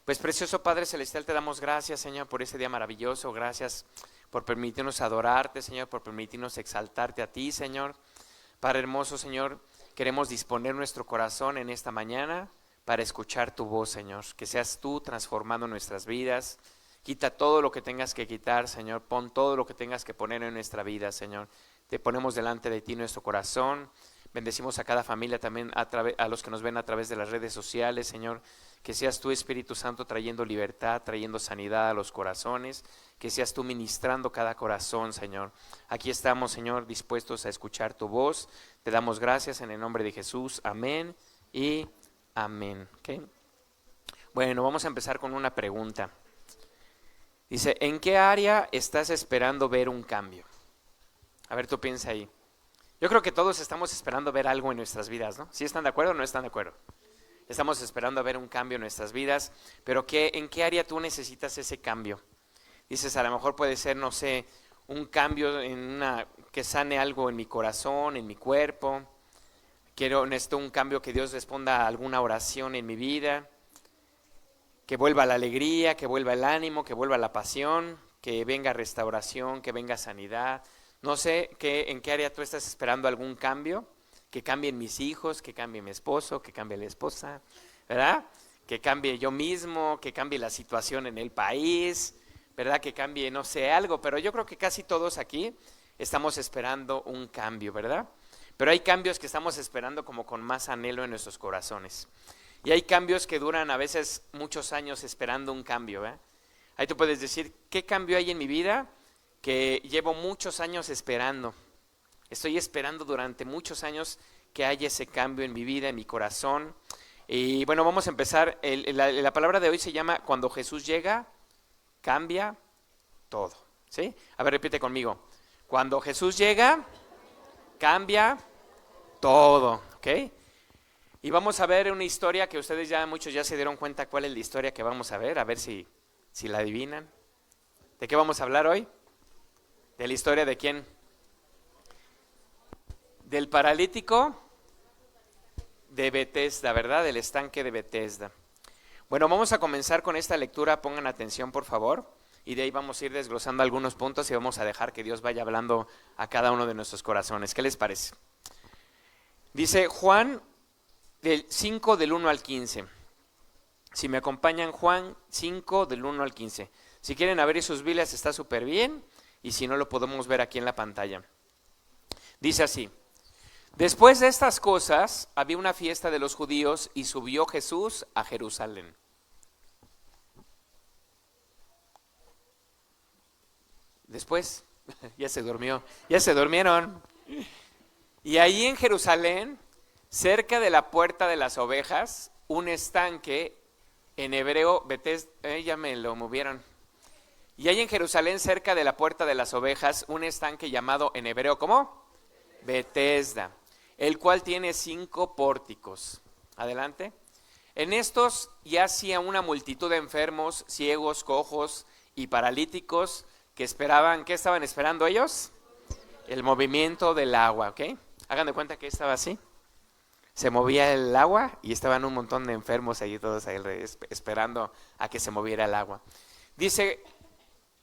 Pues precioso Padre Celestial, te damos gracias, Señor, por ese día maravilloso. Gracias por permitirnos adorarte, Señor, por permitirnos exaltarte a ti, Señor. Padre hermoso, Señor, queremos disponer nuestro corazón en esta mañana para escuchar tu voz, Señor. Que seas tú transformando nuestras vidas. Quita todo lo que tengas que quitar, Señor. Pon todo lo que tengas que poner en nuestra vida, Señor. Te ponemos delante de ti nuestro corazón. Bendecimos a cada familia también, a los que nos ven a través de las redes sociales, Señor. Que seas tú, Espíritu Santo, trayendo libertad, trayendo sanidad a los corazones. Que seas tú ministrando cada corazón, Señor. Aquí estamos, Señor, dispuestos a escuchar tu voz. Te damos gracias en el nombre de Jesús. Amén y amén. ¿Okay? Bueno, vamos a empezar con una pregunta. Dice, ¿en qué área estás esperando ver un cambio? A ver, tú piensa ahí. Yo creo que todos estamos esperando ver algo en nuestras vidas, ¿no? ¿Sí están de acuerdo o no están de acuerdo? Estamos esperando ver un cambio en nuestras vidas, pero ¿en qué área tú necesitas ese cambio? Dices, a lo mejor puede ser, no sé, un cambio que sane algo en mi corazón, en mi cuerpo. Necesito un cambio, que Dios responda a alguna oración en mi vida, que vuelva la alegría, que vuelva el ánimo, que vuelva la pasión, que venga restauración, que venga sanidad. No sé en qué área tú estás esperando algún cambio, que cambien mis hijos, que cambie mi esposo, que cambie la esposa, ¿verdad? Que cambie yo mismo, que cambie la situación en el país, ¿verdad? Que cambie, no sé, algo, pero yo creo que casi todos aquí estamos esperando un cambio, ¿verdad? Pero hay cambios que estamos esperando como con más anhelo en nuestros corazones. Y hay cambios que duran a veces muchos años esperando un cambio, ¿verdad? Ahí tú puedes decir, ¿qué cambio hay en mi vida que llevo muchos años esperando? Estoy esperando durante muchos años que haya ese cambio en mi vida, en mi corazón. Y bueno, vamos a empezar. La palabra de hoy se llama Cuando Jesús llega, cambia todo. ¿Sí? A ver, repite conmigo. Cuando Jesús llega, cambia todo. ¿Ok? Y vamos a ver una historia que ustedes muchos ya se dieron cuenta cuál es la historia que vamos a ver si la adivinan. ¿De qué vamos a hablar hoy? ¿De la historia de quién? Del paralítico de Betesda, ¿verdad? Del estanque de Betesda. Bueno, vamos a comenzar con esta lectura, pongan atención por favor, y de ahí vamos a ir desglosando algunos puntos y vamos a dejar que Dios vaya hablando a cada uno de nuestros corazones. ¿Qué les parece? Dice Juan 5 del 1 al 15. Si me acompañan, Juan 5 del 1 al 15. Si quieren abrir sus Biblias está súper bien, y si no lo podemos ver aquí en la pantalla. Dice así. Después de estas cosas, había una fiesta de los judíos y subió Jesús a Jerusalén. Después, ya se durmieron. Y ahí en Jerusalén, cerca de la puerta de las ovejas, un estanque, en hebreo, Betesda, ya me lo movieron. Y ahí en Jerusalén, cerca de la puerta de las ovejas, un estanque llamado en hebreo, ¿cómo? Betesda, el cual tiene 5 pórticos. Adelante. En estos yacía una multitud de enfermos, ciegos, cojos y paralíticos que esperaban. ¿Qué estaban esperando ellos? El movimiento del agua, ¿ok? Hagan de cuenta que estaba así. Se movía el agua y estaban un montón de enfermos ahí todos ahí esperando a que se moviera el agua. Dice,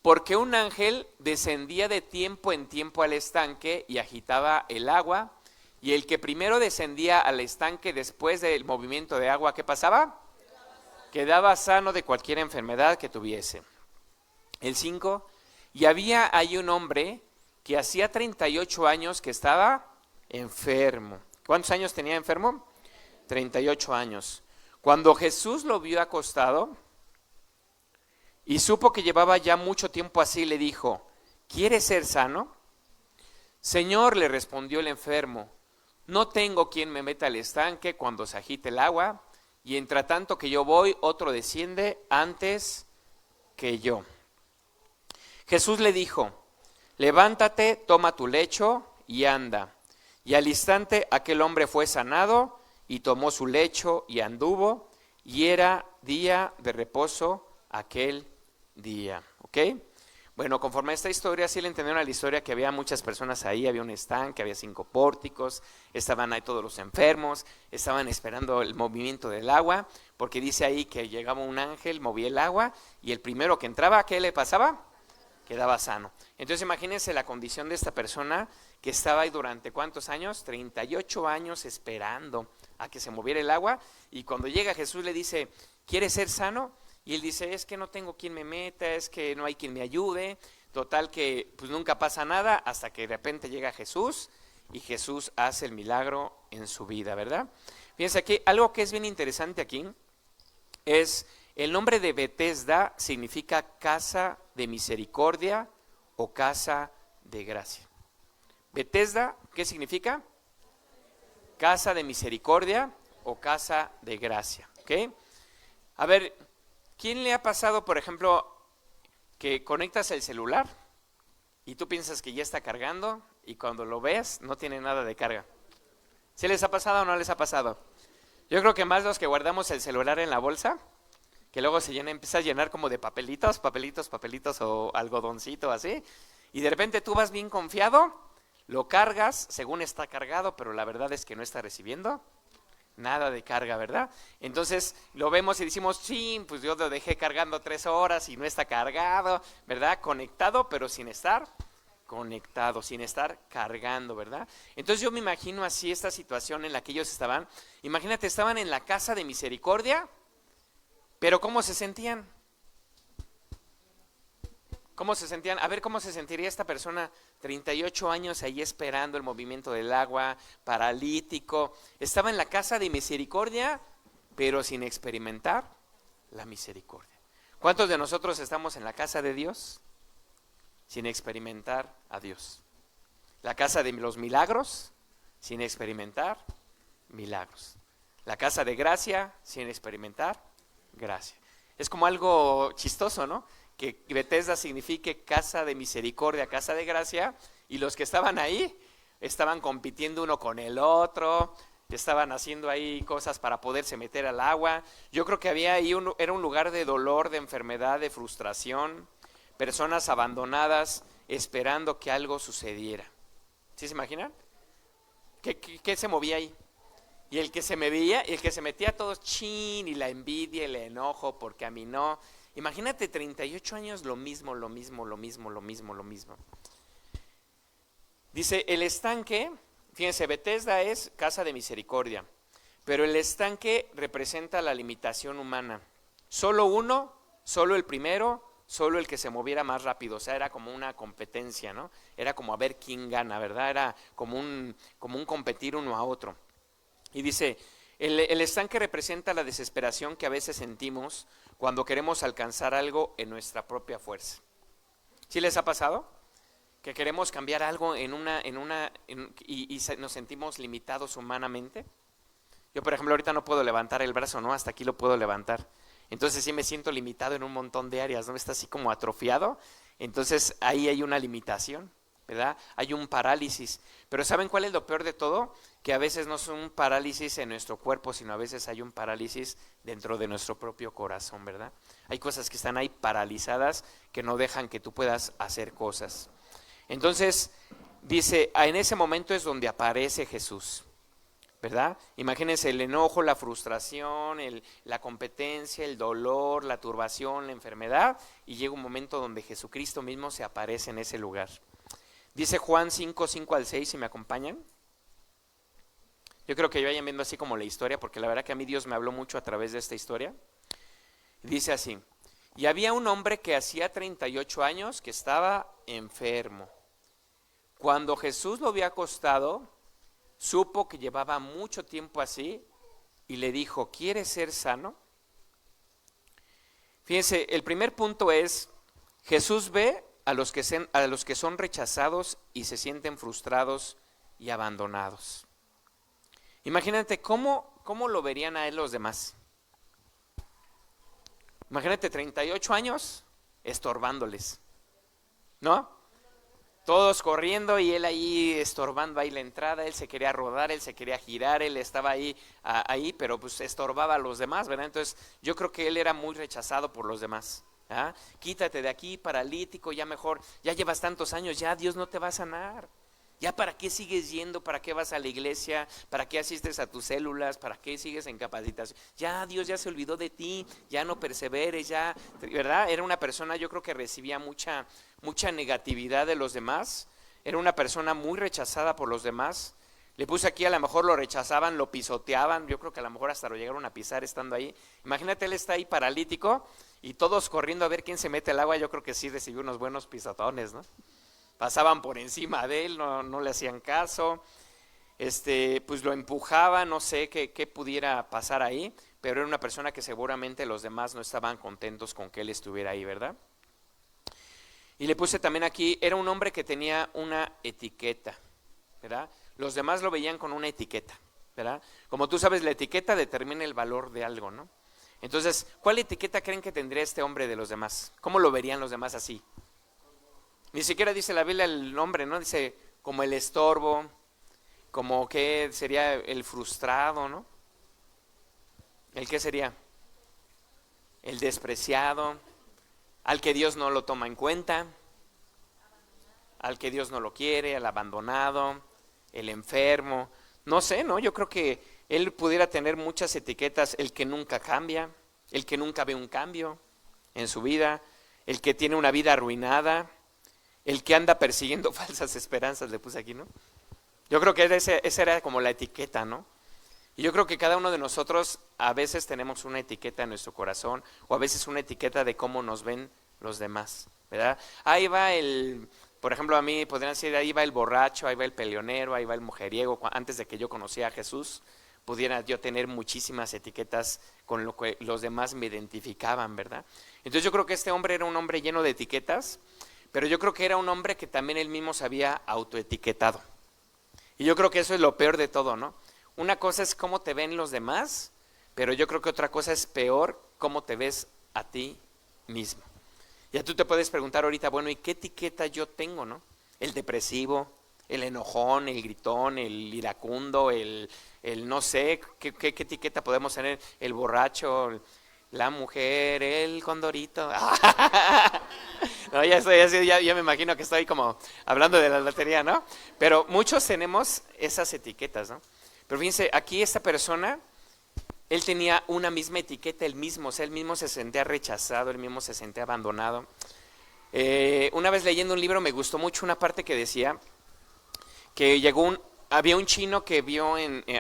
porque un ángel descendía de tiempo en tiempo al estanque y agitaba el agua. Y el que primero descendía al estanque después del movimiento de agua, ¿qué pasaba? Quedaba sano de cualquier enfermedad que tuviese. El 5, y había ahí un hombre que hacía 38 años que estaba enfermo. ¿Cuántos años tenía enfermo? 38 años. Cuando Jesús lo vio acostado y supo que llevaba ya mucho tiempo así, le dijo, ¿quieres ser sano? Señor, le respondió el enfermo, no tengo quien me meta al estanque cuando se agite el agua, y entre tanto que yo voy, otro desciende antes que yo. Jesús le dijo, levántate, toma tu lecho y anda. Y al instante aquel hombre fue sanado y tomó su lecho y anduvo, y era día de reposo aquel día. ¿Ok? Bueno, conforme a esta historia, sí le entendieron a la historia que había muchas personas ahí, había un estanque, había 5 pórticos, estaban ahí todos los enfermos, estaban esperando el movimiento del agua, porque dice ahí que llegaba un ángel, movía el agua, y el primero que entraba, ¿qué le pasaba? Quedaba sano. Entonces imagínense la condición de esta persona que estaba ahí durante ¿cuántos años? 38 años esperando a que se moviera el agua, y cuando llega Jesús le dice, ¿quieres ser sano? Y él dice, es que no tengo quien me meta, es que no hay quien me ayude. Total que pues nunca pasa nada hasta que de repente llega Jesús y Jesús hace el milagro en su vida, ¿verdad? Fíjense aquí, algo que es bien interesante aquí es el nombre de Betesda significa casa de misericordia o casa de gracia. Betesda, ¿qué significa? Casa de misericordia o casa de gracia, ¿ok? A ver, ¿quién le ha pasado, por ejemplo, que conectas el celular y tú piensas que ya está cargando y cuando lo ves no tiene nada de carga? ¿Sí les ha pasado o no les ha pasado? Yo creo que más los que guardamos el celular en la bolsa, que luego se llena, empieza a llenar como de papelitos o algodoncito así, y de repente tú vas bien confiado, lo cargas según está cargado, pero la verdad es que no está recibiendo nada de carga, ¿verdad? Entonces lo vemos y decimos, sí, pues yo lo dejé cargando 3 horas y no está cargado, ¿verdad? Conectado, pero sin estar conectado, sin estar cargando, ¿verdad? Entonces yo me imagino así esta situación en la que ellos estaban. Imagínate, estaban en la casa de misericordia, pero ¿cómo se sentían? ¿Cómo se sentían? A ver, ¿cómo se sentiría esta persona? 38 años ahí esperando el movimiento del agua, paralítico. Estaba en la casa de misericordia, pero sin experimentar la misericordia. ¿Cuántos de nosotros estamos en la casa de Dios sin experimentar a Dios? La casa de los milagros, sin experimentar milagros. La casa de gracia, sin experimentar gracia. Es como algo chistoso, ¿no? Que Betesda signifique casa de misericordia, casa de gracia, y los que estaban ahí estaban compitiendo uno con el otro, estaban haciendo ahí cosas para poderse meter al agua. Yo creo que había ahí era un lugar de dolor, de enfermedad, de frustración, personas abandonadas esperando que algo sucediera. ¿Sí se imaginan? ¿Qué se movía ahí? Y el que se metía todos chin, y la envidia, el enojo, porque a mí no. Imagínate 38 años lo mismo. Dice, el estanque, fíjense, Betesda es casa de misericordia, pero el estanque representa la limitación humana. Solo uno, solo el primero, solo el que se moviera más rápido. O sea, era como una competencia, ¿no? Era como a ver quién gana, ¿verdad? Era como un competir uno a otro. Y dice, el estanque representa la desesperación que a veces sentimos cuando queremos alcanzar algo en nuestra propia fuerza. ¿Sí les ha pasado? Que queremos cambiar algo y nos sentimos limitados humanamente. Yo, por ejemplo, ahorita no puedo levantar el brazo, ¿no? Hasta aquí lo puedo levantar. Entonces sí me siento limitado en un montón de áreas, ¿no? Está así como atrofiado. Entonces ahí hay una limitación, ¿verdad? Hay un parálisis. Pero ¿saben cuál es lo peor de todo? Que a veces no es un parálisis en nuestro cuerpo, sino a veces hay un parálisis dentro de nuestro propio corazón, ¿verdad? Hay cosas que están ahí paralizadas que no dejan que tú puedas hacer cosas. Entonces, dice, en ese momento es donde aparece Jesús, ¿verdad? Imagínense el enojo, la frustración, la competencia, el dolor, la turbación, la enfermedad, y llega un momento donde Jesucristo mismo se aparece en ese lugar. Dice Juan 5:5-6, si me acompañan. Yo creo que vayan viendo así como la historia, porque la verdad que a mí Dios me habló mucho a través de esta historia. Dice así, y había un hombre que hacía 38 años que estaba enfermo. Cuando Jesús lo vio acostado, supo que llevaba mucho tiempo así y le dijo, ¿quieres ser sano? Fíjense, el primer punto es, Jesús ve a los que son rechazados y se sienten frustrados y abandonados. Imagínate cómo lo verían a él los demás. Imagínate 38 años estorbándoles, ¿no? Todos corriendo y él ahí estorbando ahí la entrada, él se quería rodar, él se quería girar, él estaba ahí, pero pues estorbaba a los demás, ¿verdad? Entonces yo creo que él era muy rechazado por los demás. ¿Ah? Quítate de aquí, paralítico, ya mejor, ya llevas tantos años, ya Dios no te va a sanar. ¿Ya para qué sigues yendo? ¿Para qué vas a la iglesia? ¿Para qué asistes a tus células? ¿Para qué sigues en capacitación? Ya Dios ya se olvidó de ti, ya no perseveres, ya, ¿verdad? Era una persona, yo creo que recibía mucha negatividad de los demás, era una persona muy rechazada por los demás. Le puse aquí, a lo mejor lo rechazaban, lo pisoteaban, yo creo que a lo mejor hasta lo llegaron a pisar estando ahí. Imagínate, él está ahí paralítico y todos corriendo a ver quién se mete al agua, yo creo que sí recibió unos buenos pisotones, ¿no? Pasaban por encima de él, no le hacían caso, pues lo empujaban, no sé qué pudiera pasar ahí, pero era una persona que seguramente los demás no estaban contentos con que él estuviera ahí, ¿verdad? Y le puse también aquí, era un hombre que tenía una etiqueta, ¿verdad? Los demás lo veían con una etiqueta, ¿verdad? Como tú sabes, la etiqueta determina el valor de algo, ¿no? Entonces, ¿cuál etiqueta creen que tendría este hombre de los demás? ¿Cómo lo verían los demás así? Ni siquiera dice la Biblia el nombre, ¿no? Dice como el estorbo, como que sería el frustrado, ¿no? ¿El qué sería? El despreciado, al que Dios no lo toma en cuenta, al que Dios no lo quiere, al abandonado, el enfermo, no sé, ¿no? Yo creo que él pudiera tener muchas etiquetas, el que nunca cambia, el que nunca ve un cambio en su vida, el que tiene una vida arruinada, el que anda persiguiendo falsas esperanzas, le puse aquí, ¿no? Yo creo que esa era como la etiqueta, ¿no? Y yo creo que cada uno de nosotros a veces tenemos una etiqueta en nuestro corazón, o a veces una etiqueta de cómo nos ven los demás, ¿verdad? Ahí va por ejemplo, a mí podrían decir, ahí va el borracho, ahí va el peleonero, ahí va el mujeriego. Antes de que yo conocía a Jesús, pudiera yo tener muchísimas etiquetas con lo que los demás me identificaban, ¿verdad? Entonces yo creo que este hombre era un hombre lleno de etiquetas, pero yo creo que era un hombre que también él mismo se había autoetiquetado. Y yo creo que eso es lo peor de todo, ¿no? Una cosa es cómo te ven los demás, pero yo creo que otra cosa es peor, cómo te ves a ti mismo. Ya tú te puedes preguntar ahorita, bueno, ¿y qué etiqueta yo tengo, no? El depresivo, el enojón, el gritón, el iracundo, el no sé, ¿qué etiqueta podemos tener? El borracho, la mujer, el condorito. No, ya me imagino que estoy como hablando de la lotería, ¿no? Pero muchos tenemos esas etiquetas, ¿no? Pero fíjense, aquí esta persona, él tenía una misma etiqueta, él mismo, o sea, él mismo se sentía rechazado, él mismo se sentía abandonado. Una vez leyendo un libro me gustó mucho una parte que decía que había un chino que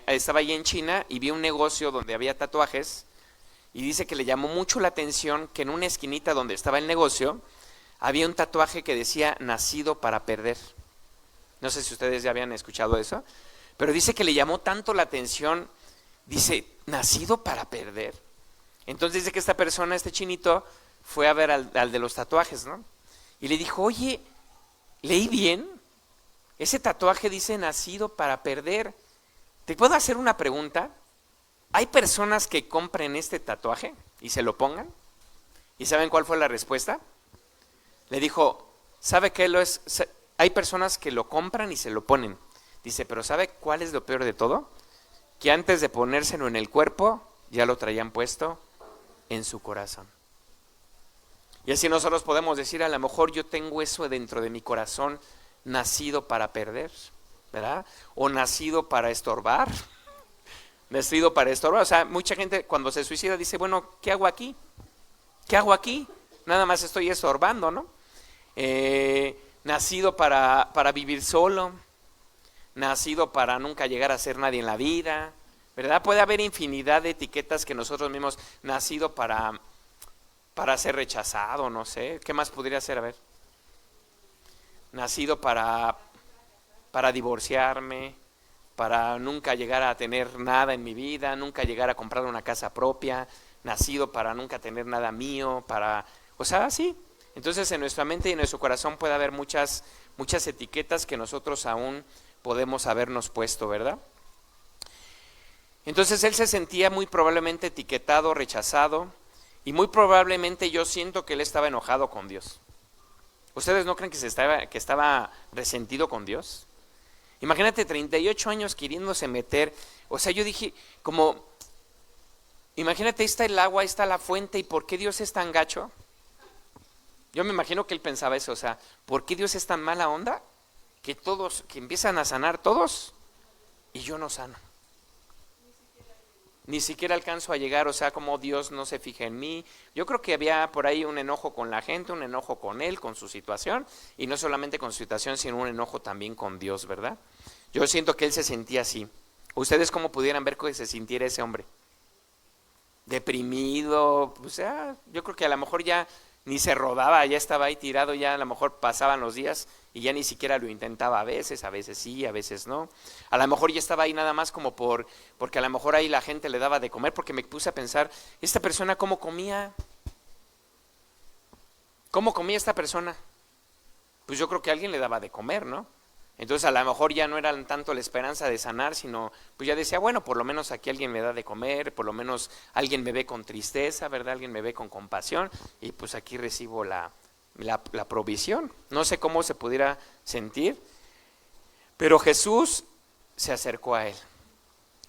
estaba allí en China y vio un negocio donde había tatuajes y dice que le llamó mucho la atención que en una esquinita donde estaba el negocio había un tatuaje que decía nacido para perder. No sé si ustedes ya habían escuchado eso, pero dice que le llamó tanto la atención, dice, nacido para perder. Entonces dice que esta persona, este chinito, fue a ver al de los tatuajes, ¿no? Y le dijo, oye, ¿leí bien? Ese tatuaje dice nacido para perder. ¿Te puedo hacer una pregunta? ¿Hay personas que compren este tatuaje y se lo pongan? ¿Y saben cuál fue la respuesta? Le dijo, ¿sabe qué lo es? Hay personas que lo compran y se lo ponen. Dice, pero ¿sabe cuál es lo peor de todo? Que antes de ponérselo en el cuerpo, ya lo traían puesto en su corazón. Y así nosotros podemos decir, a lo mejor yo tengo eso dentro de mi corazón, nacido para perder, ¿verdad? O nacido para estorbar. Nacido para estorbar. O sea, mucha gente cuando se suicida dice, bueno, ¿qué hago aquí? ¿Qué hago aquí? Nada más estoy estorbando, ¿no? Nacido para vivir solo, nacido para nunca llegar a ser nadie en la vida, ¿verdad? Puede haber infinidad de etiquetas que nosotros mismos, nacido para ser rechazado, no sé, ¿qué más podría ser? A ver, nacido para divorciarme, para nunca llegar a tener nada en mi vida, nunca llegar a comprar una casa propia, nacido para nunca tener nada mío, o sea, sí. Entonces en nuestra mente y en nuestro corazón puede haber muchas etiquetas que nosotros aún podemos habernos puesto, ¿verdad? Entonces él se sentía muy probablemente etiquetado, rechazado, y muy probablemente yo siento que él estaba enojado con Dios. ¿Ustedes no creen que estaba resentido con Dios? Imagínate 38 años queriéndose meter, o sea, yo dije, imagínate, ahí está el agua, ahí está la fuente, ¿y por qué Dios es tan gacho? Yo me imagino que él pensaba eso, o sea, ¿por qué Dios es tan mala onda que que empiezan a sanar todos y yo no sano? Ni siquiera alcanzo a llegar, o sea, como Dios no se fija en mí. Yo creo que había por ahí un enojo con la gente, un enojo con él, con su situación, y no solamente con su situación, sino un enojo también con Dios, ¿verdad? Yo siento que él se sentía así. ¿Ustedes cómo pudieran ver que se sintiera ese hombre? Deprimido, o sea, yo creo que a lo mejor ya ni se rodaba, ya estaba ahí tirado, ya a lo mejor pasaban los días y ya ni siquiera lo intentaba a veces sí, a veces no. A lo mejor ya estaba ahí nada más como porque a lo mejor ahí la gente le daba de comer, porque me puse a pensar, esta persona cómo comía esta persona. Pues yo creo que alguien le daba de comer, ¿no? Entonces a lo mejor ya no era tanto la esperanza de sanar, sino pues ya decía, bueno, por lo menos aquí alguien me da de comer, por lo menos alguien me ve con tristeza, ¿verdad? Alguien me ve con compasión y pues aquí recibo la provisión. No sé cómo se pudiera sentir, pero Jesús se acercó a él,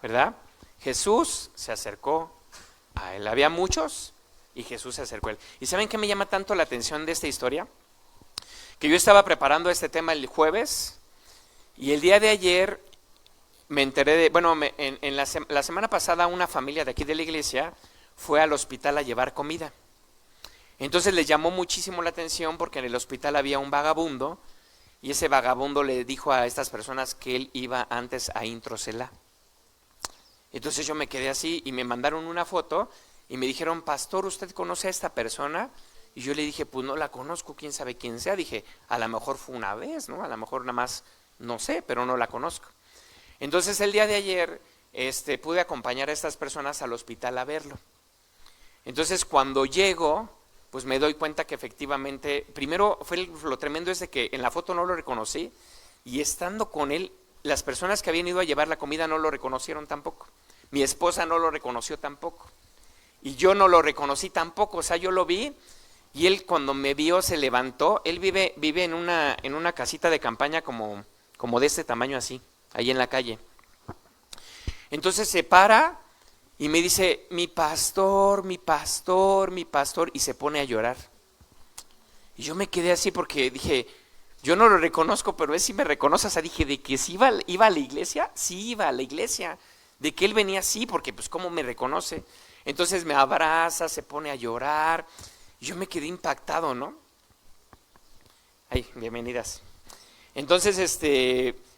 ¿verdad? Jesús se acercó a él. Había muchos y Jesús se acercó a él. ¿Y saben qué me llama tanto la atención de esta historia? Que yo estaba preparando este tema el jueves y el día de ayer me enteré de, bueno, la semana pasada una familia de aquí de la iglesia fue al hospital a llevar comida. Entonces les llamó muchísimo la atención porque en el hospital había un vagabundo y ese vagabundo le dijo a estas personas que él iba antes a Introcelá. Entonces yo me quedé así y me mandaron una foto y me dijeron, pastor, ¿usted conoce a esta persona? Y yo le dije, pues no la conozco, quién sabe quién sea. Dije, a lo mejor fue una vez, ¿no? A lo mejor nada más, no sé, pero no la conozco. Entonces el día de ayer pude acompañar a estas personas al hospital a verlo. Entonces cuando llego, pues me doy cuenta que efectivamente, primero lo tremendo es de que en la foto no lo reconocí y estando con él, las personas que habían ido a llevar la comida no lo reconocieron tampoco. Mi esposa no lo reconoció tampoco. Y yo no lo reconocí tampoco, o sea, yo lo vi y él cuando me vio se levantó. Él vive en una casita de campaña como de este tamaño así, ahí en la calle. Entonces se para y me dice, mi pastor, mi pastor, mi pastor, y se pone a llorar. Y yo me quedé así porque dije, yo no lo reconozco, pero él sí me reconoce. O sea, dije, de que si iba a la iglesia, sí iba a la iglesia. De que él venía así, porque pues cómo me reconoce. Entonces me abraza, se pone a llorar. Y yo me quedé impactado, ¿no? Ay, bienvenidas. Entonces,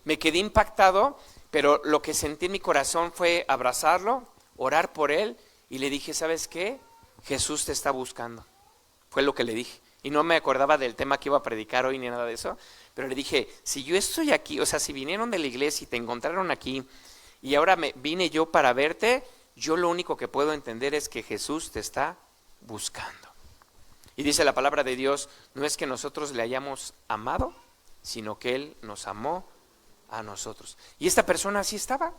me quedé impactado, pero lo que sentí en mi corazón fue abrazarlo, orar por él, y le dije, ¿sabes qué? Jesús te está buscando. Fue lo que le dije. Y no me acordaba del tema que iba a predicar hoy ni nada de eso, pero le dije, si yo estoy aquí, o sea, si vinieron de la iglesia y te encontraron aquí, y ahora vine yo para verte, yo lo único que puedo entender es que Jesús te está buscando. Y dice la palabra de Dios, no es que nosotros le hayamos amado, sino que Él nos amó a nosotros. Y esta persona así estaba,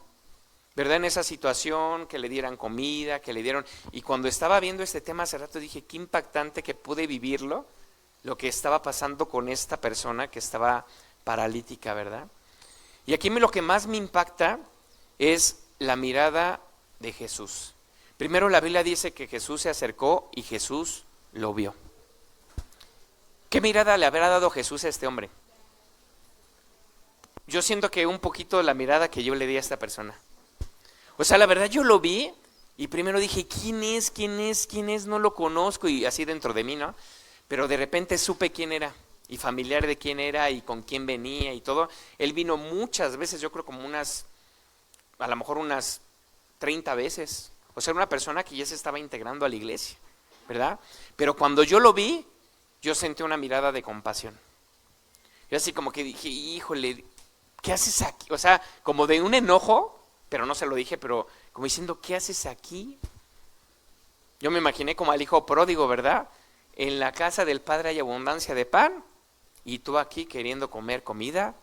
¿verdad? En esa situación, que le dieran comida, que le dieron. Y cuando estaba viendo este tema hace rato dije, qué impactante que pude vivirlo, lo que estaba pasando con esta persona que estaba paralítica, ¿verdad? Y aquí lo que más me impacta es la mirada de Jesús. Primero la Biblia dice que Jesús se acercó y Jesús lo vio. ¿Qué mirada le habrá dado Jesús a este hombre? Yo siento que un poquito la mirada que yo le di a esta persona. O sea, la verdad yo lo vi y primero dije, ¿quién es? ¿Quién es? ¿Quién es? No lo conozco, y así dentro de mí, ¿no? Pero de repente supe quién era y familiar de quién era y con quién venía y todo. Él vino muchas veces, yo creo como a lo mejor unas 30 veces. O sea, una persona que ya se estaba integrando a la iglesia, ¿verdad? Pero cuando yo lo vi, yo sentí una mirada de compasión. Yo así como que dije, híjole, ¿qué haces aquí? O sea, como de un enojo, pero no se lo dije, pero como diciendo, ¿qué haces aquí? Yo me imaginé como al hijo pródigo, ¿verdad? En la casa del padre hay abundancia de pan y tú aquí queriendo comer comida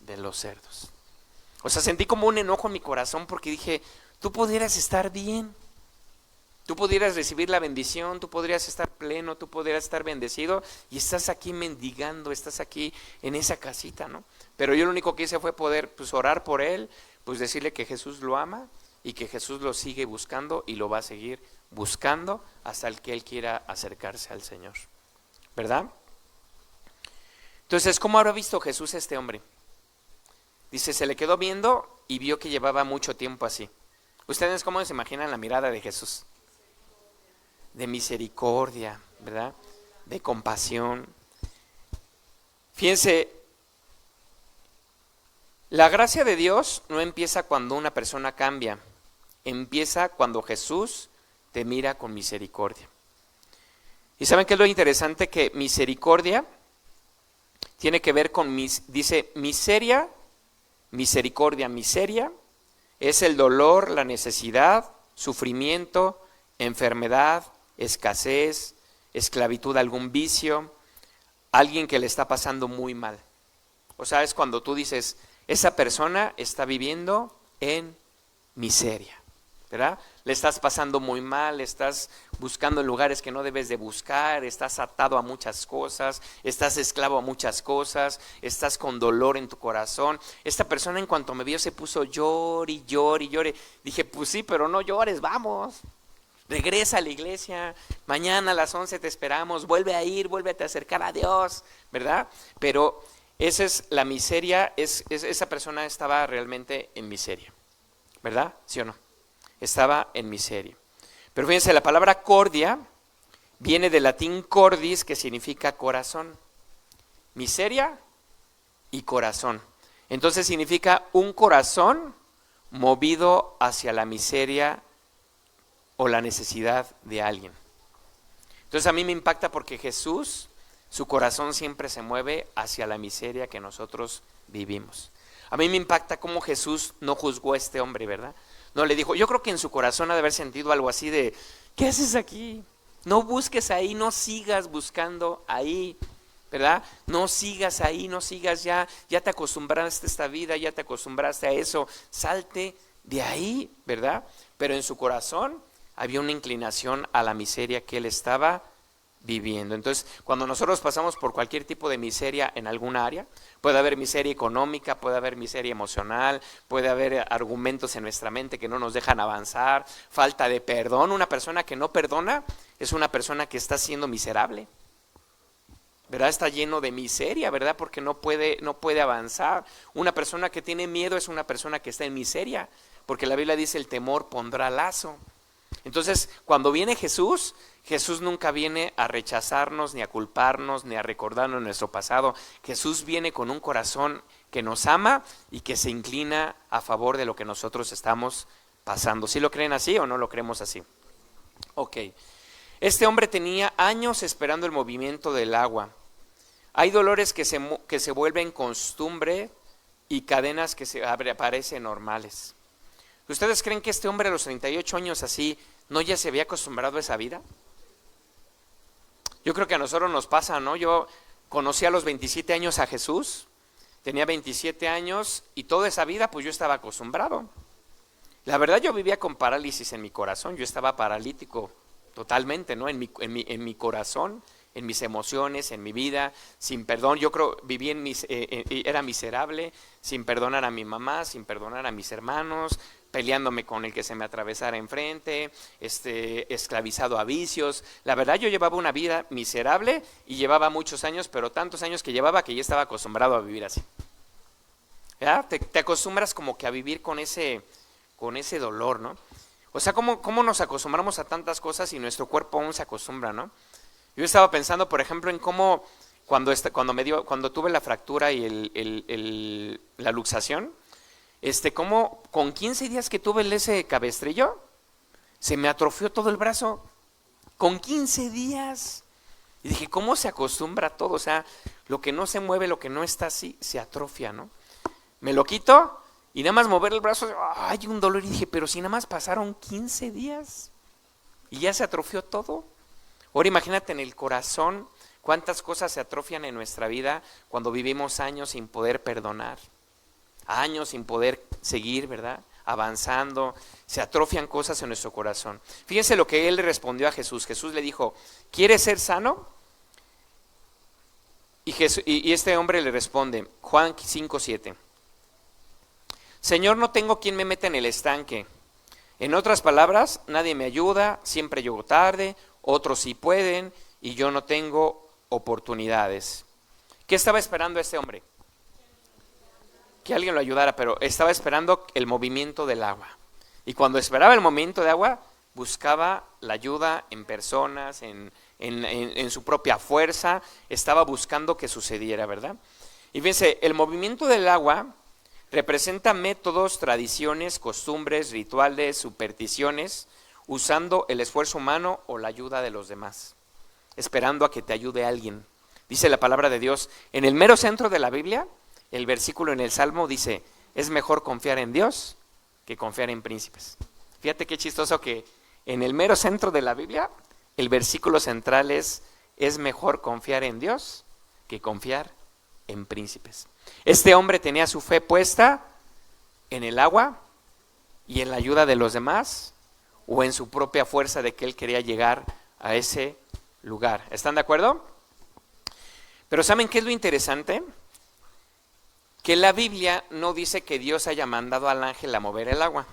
de los cerdos. O sea, sentí como un enojo en mi corazón porque dije, tú pudieras estar bien, tú pudieras recibir la bendición, tú podrías estar pleno, tú podrías estar bendecido y estás aquí mendigando, estás aquí en esa casita, ¿no? Pero yo lo único que hice fue poder orar por él, pues decirle que Jesús lo ama y que Jesús lo sigue buscando y lo va a seguir buscando hasta el que él quiera acercarse al Señor, ¿verdad? Entonces, ¿cómo habrá visto Jesús a este hombre? Dice, se le quedó viendo y vio que llevaba mucho tiempo así. ¿Ustedes cómo se imaginan la mirada de Jesús? De misericordia, ¿verdad? De compasión. Fíjense, la gracia de Dios no empieza cuando una persona cambia, empieza cuando Jesús te mira con misericordia. ¿Y saben qué es lo interesante? Que misericordia tiene que ver con, dice, miseria, misericordia, miseria, es el dolor, la necesidad, sufrimiento, enfermedad, escasez, esclavitud, algún vicio, alguien que le está pasando muy mal. O sea, es cuando tú dices, esa persona está viviendo en miseria, ¿verdad? Le estás pasando muy mal, estás buscando en lugares que no debes de buscar, estás atado a muchas cosas, estás esclavo a muchas cosas, estás con dolor en tu corazón. Esta persona en cuanto me vio se puso llore y llore y llore. Dije, pues sí, pero no llores, vamos. Regresa a la iglesia, mañana a las 11 te esperamos, vuelve a ir, vuélvete a acercar a Dios, ¿verdad? Pero esa es la miseria, esa persona estaba realmente en miseria, ¿verdad? ¿Sí o no? Estaba en miseria. Pero fíjense, la palabra cordia viene del latín cordis, que significa corazón. Miseria y corazón. Entonces significa un corazón movido hacia la miseria o la necesidad de alguien. Entonces a mí me impacta porque Jesús, su corazón siempre se mueve hacia la miseria que nosotros vivimos. A mí me impacta cómo Jesús no juzgó a este hombre, ¿verdad? No le dijo, yo creo que en su corazón ha de haber sentido algo así de, ¿qué haces aquí? No busques ahí, no sigas buscando ahí, ¿verdad? No sigas ahí, no sigas ya te acostumbraste a esta vida, ya te acostumbraste a eso, salte de ahí, ¿verdad? Pero en su corazón había una inclinación a la miseria que él estaba viviendo. Entonces, cuando nosotros pasamos por cualquier tipo de miseria en alguna área, puede haber miseria económica, puede haber miseria emocional, puede haber argumentos en nuestra mente que no nos dejan avanzar, falta de perdón. Una persona que no perdona es una persona que está siendo miserable, ¿verdad? Está lleno de miseria, ¿verdad? Porque no puede avanzar. Una persona que tiene miedo es una persona que está en miseria, porque la Biblia dice el temor pondrá lazo. Entonces, cuando viene Jesús, Jesús nunca viene a rechazarnos, ni a culparnos, ni a recordarnos nuestro pasado. Jesús viene con un corazón que nos ama y que se inclina a favor de lo que nosotros estamos pasando. ¿Sí lo creen así o no lo creemos así? Ok. Este hombre tenía años esperando el movimiento del agua. Hay dolores que se vuelven costumbre y cadenas que parecen normales. ¿Ustedes creen que este hombre a los 38 años así no ya se había acostumbrado a esa vida? Yo creo que a nosotros nos pasa, ¿no? Yo conocí a los 27 años a Jesús, tenía 27 años y toda esa vida pues yo estaba acostumbrado. La verdad yo vivía con parálisis en mi corazón, yo estaba paralítico totalmente, ¿no? En mi corazón, en mis emociones, en mi vida, sin perdón. Yo creo, era miserable, sin perdonar a mi mamá, sin perdonar a mis hermanos, peleándome con el que se me atravesara enfrente, esclavizado a vicios. La verdad yo llevaba una vida miserable y llevaba muchos años, pero tantos años que llevaba que ya estaba acostumbrado a vivir así. ¿Ya? Te acostumbras como que a vivir con ese dolor, ¿no? O sea, ¿cómo nos acostumbramos a tantas cosas y nuestro cuerpo aún se acostumbra, ¿no? Yo estaba pensando, por ejemplo, en cómo cuando tuve la fractura y la luxación, como con 15 días que tuve ese cabestrillo, se me atrofió todo el brazo, con 15 días. Y dije, ¿cómo se acostumbra todo? O sea, lo que no se mueve, lo que no está así, se atrofia, ¿no? Me lo quito y nada más mover el brazo, hay un dolor. Y dije, pero si nada más pasaron 15 días y ya se atrofió todo. Ahora imagínate en el corazón cuántas cosas se atrofian en nuestra vida cuando vivimos años sin poder perdonar. Años sin poder seguir, ¿verdad? Avanzando, se atrofian cosas en nuestro corazón. Fíjense lo que él le respondió a Jesús. Jesús le dijo, ¿quieres ser sano? Y este hombre le responde, Juan 5:7. Señor, no tengo quien me meta en el estanque. En otras palabras, nadie me ayuda, siempre llego tarde, otros sí pueden y yo no tengo oportunidades. ¿Qué estaba esperando este hombre? Que alguien lo ayudara, pero estaba esperando el movimiento del agua. Y cuando esperaba el movimiento de agua, buscaba la ayuda en personas, en su propia fuerza, estaba buscando que sucediera, ¿verdad? Y fíjense, el movimiento del agua representa métodos, tradiciones, costumbres, rituales, supersticiones, usando el esfuerzo humano o la ayuda de los demás, esperando a que te ayude alguien. Dice la palabra de Dios, en el mero centro de la Biblia, el versículo en el Salmo dice, es mejor confiar en Dios que confiar en príncipes. Fíjate qué chistoso que en el mero centro de la Biblia, el versículo central es mejor confiar en Dios que confiar en príncipes. Este hombre tenía su fe puesta en el agua y en la ayuda de los demás, o en su propia fuerza de que él quería llegar a ese lugar. ¿Están de acuerdo? Pero ¿saben qué es lo interesante? Que la Biblia no dice que Dios haya mandado al ángel a mover el agua.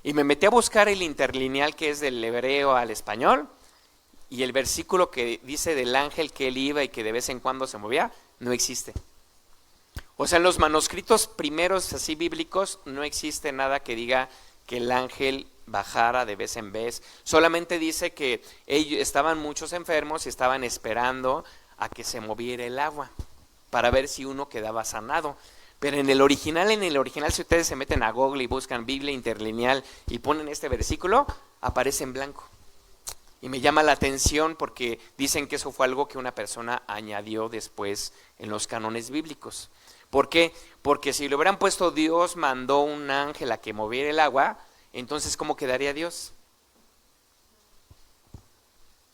Y me metí a buscar el interlineal que es del hebreo al español, y el versículo que dice del ángel que él iba y que de vez en cuando se movía, no existe. O sea, en los manuscritos primeros así bíblicos no existe nada que diga que el ángel bajara de vez en vez. Solamente dice que ellos estaban muchos enfermos y estaban esperando a que se moviera el agua para ver si uno quedaba sanado. Pero en el original, si ustedes se meten a Google y buscan Biblia interlineal y ponen este versículo, aparece en blanco. Y me llama la atención porque dicen que eso fue algo que una persona añadió después en los cánones bíblicos. ¿Por qué? Porque si le hubieran puesto Dios mandó un ángel a que moviera el agua, entonces ¿cómo quedaría Dios?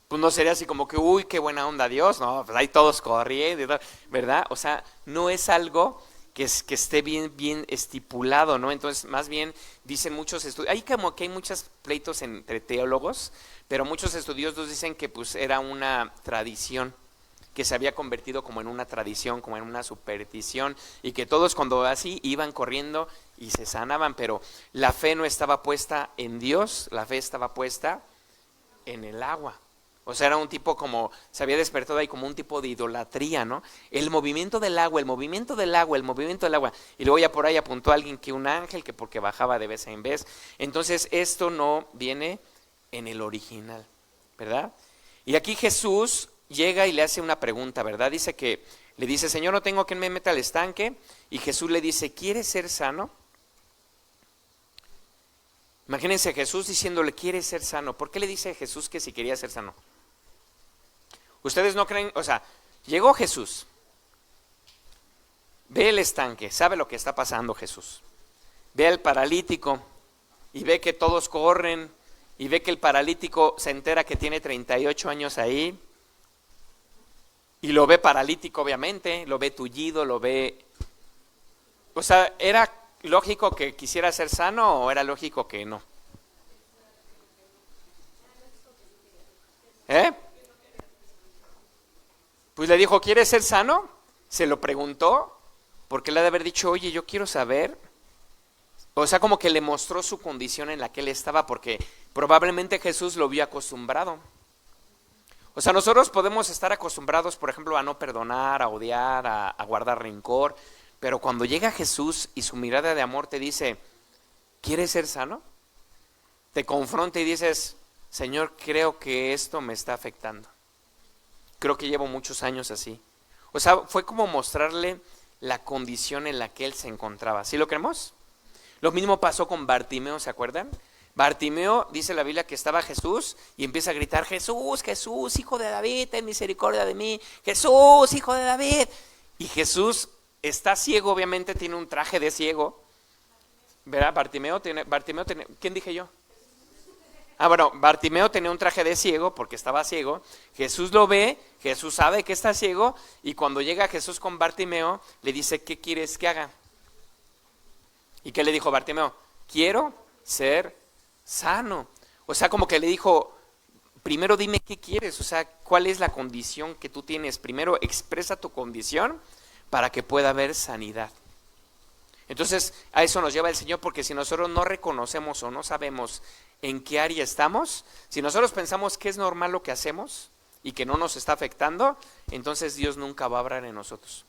Pues no sería así como que, uy, qué buena onda Dios, no, pues ahí todos corriendo, ¿verdad? O sea, no es algo que esté bien estipulado, ¿no? Entonces, más bien, dicen muchos estudios, hay como que hay muchos pleitos entre teólogos, pero muchos estudiosos dicen que pues era una tradición, que se había convertido como en una tradición, como en una superstición, y que todos cuando así iban corriendo y se sanaban, pero la fe no estaba puesta en Dios, la fe estaba puesta en el agua. O sea, era un tipo como, se había despertado ahí como un tipo de idolatría, ¿no? El movimiento del agua, el movimiento del agua, el movimiento del agua. Y luego ya por ahí apuntó alguien que un ángel, que porque bajaba de vez en vez. Entonces esto no viene en el original, ¿verdad? Y aquí Jesús llega y le hace una pregunta, ¿verdad? Dice que, le dice, Señor, no tengo quien me meta al estanque. Y Jesús le dice, ¿quieres ser sano? Imagínense Jesús diciéndole, ¿quieres ser sano? ¿Por qué le dice Jesús que si quería ser sano? Ustedes no creen, o sea, llegó Jesús, ve el estanque, sabe lo que está pasando Jesús, ve al paralítico y ve que todos corren y ve que el paralítico se entera que tiene 38 años ahí y lo ve paralítico obviamente, lo ve tullido, lo ve, o sea, ¿era lógico que quisiera ser sano o era lógico que no? Pues le dijo, ¿quieres ser sano? Se lo preguntó, porque le ha de haber dicho, oye, yo quiero saber. O sea, como que le mostró su condición en la que él estaba, porque probablemente Jesús lo vio acostumbrado. O sea, nosotros podemos estar acostumbrados, por ejemplo, a no perdonar, a odiar, a guardar rencor, pero cuando llega Jesús y su mirada de amor te dice, ¿quieres ser sano? Te confronta y dices, Señor, creo que esto me está afectando. Creo que llevo muchos años así. O sea, fue como mostrarle la condición en la que él se encontraba. ¿Sí lo creemos? Lo mismo pasó con Bartimeo, ¿se acuerdan? Bartimeo, dice la Biblia, que estaba Jesús y empieza a gritar, Jesús, Jesús, hijo de David, ten misericordia de mí. Jesús, hijo de David. Y Jesús está ciego, obviamente tiene un traje de ciego. ¿Verdad? Bartimeo tiene, ¿quién dije yo? Bueno, Bartimeo tenía un traje de ciego porque estaba ciego. Jesús lo ve, Jesús sabe que está ciego y cuando llega Jesús con Bartimeo le dice, ¿qué quieres que haga? ¿Y qué le dijo Bartimeo? Quiero ser sano. O sea, como que le dijo, primero dime qué quieres, o sea, cuál es la condición que tú tienes. Primero expresa tu condición para que pueda haber sanidad. Entonces, a eso nos lleva el Señor, porque si nosotros no reconocemos o no sabemos en qué área estamos, si nosotros pensamos que es normal lo que hacemos y que no nos está afectando, entonces Dios nunca va a obrar en nosotros.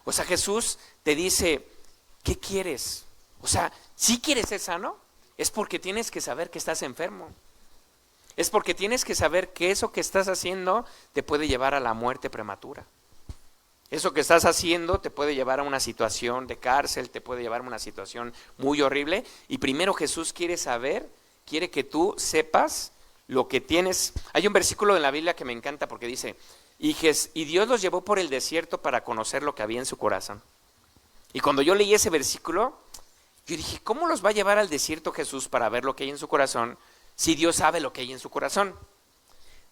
O sea, Jesús te dice, ¿qué quieres? O sea, si quieres ser sano, es porque tienes que saber que estás enfermo. Es porque tienes que saber que eso que estás haciendo te puede llevar a la muerte prematura. Eso que estás haciendo te puede llevar a una situación de cárcel, te puede llevar a una situación muy horrible. Y primero Jesús quiere que tú sepas lo que tienes. Hay un versículo en la Biblia que me encanta porque dice, y Dios los llevó por el desierto para conocer lo que había en su corazón. Y cuando yo leí ese versículo, yo dije, ¿cómo los va a llevar al desierto Jesús para ver lo que hay en su corazón si Dios sabe lo que hay en su corazón?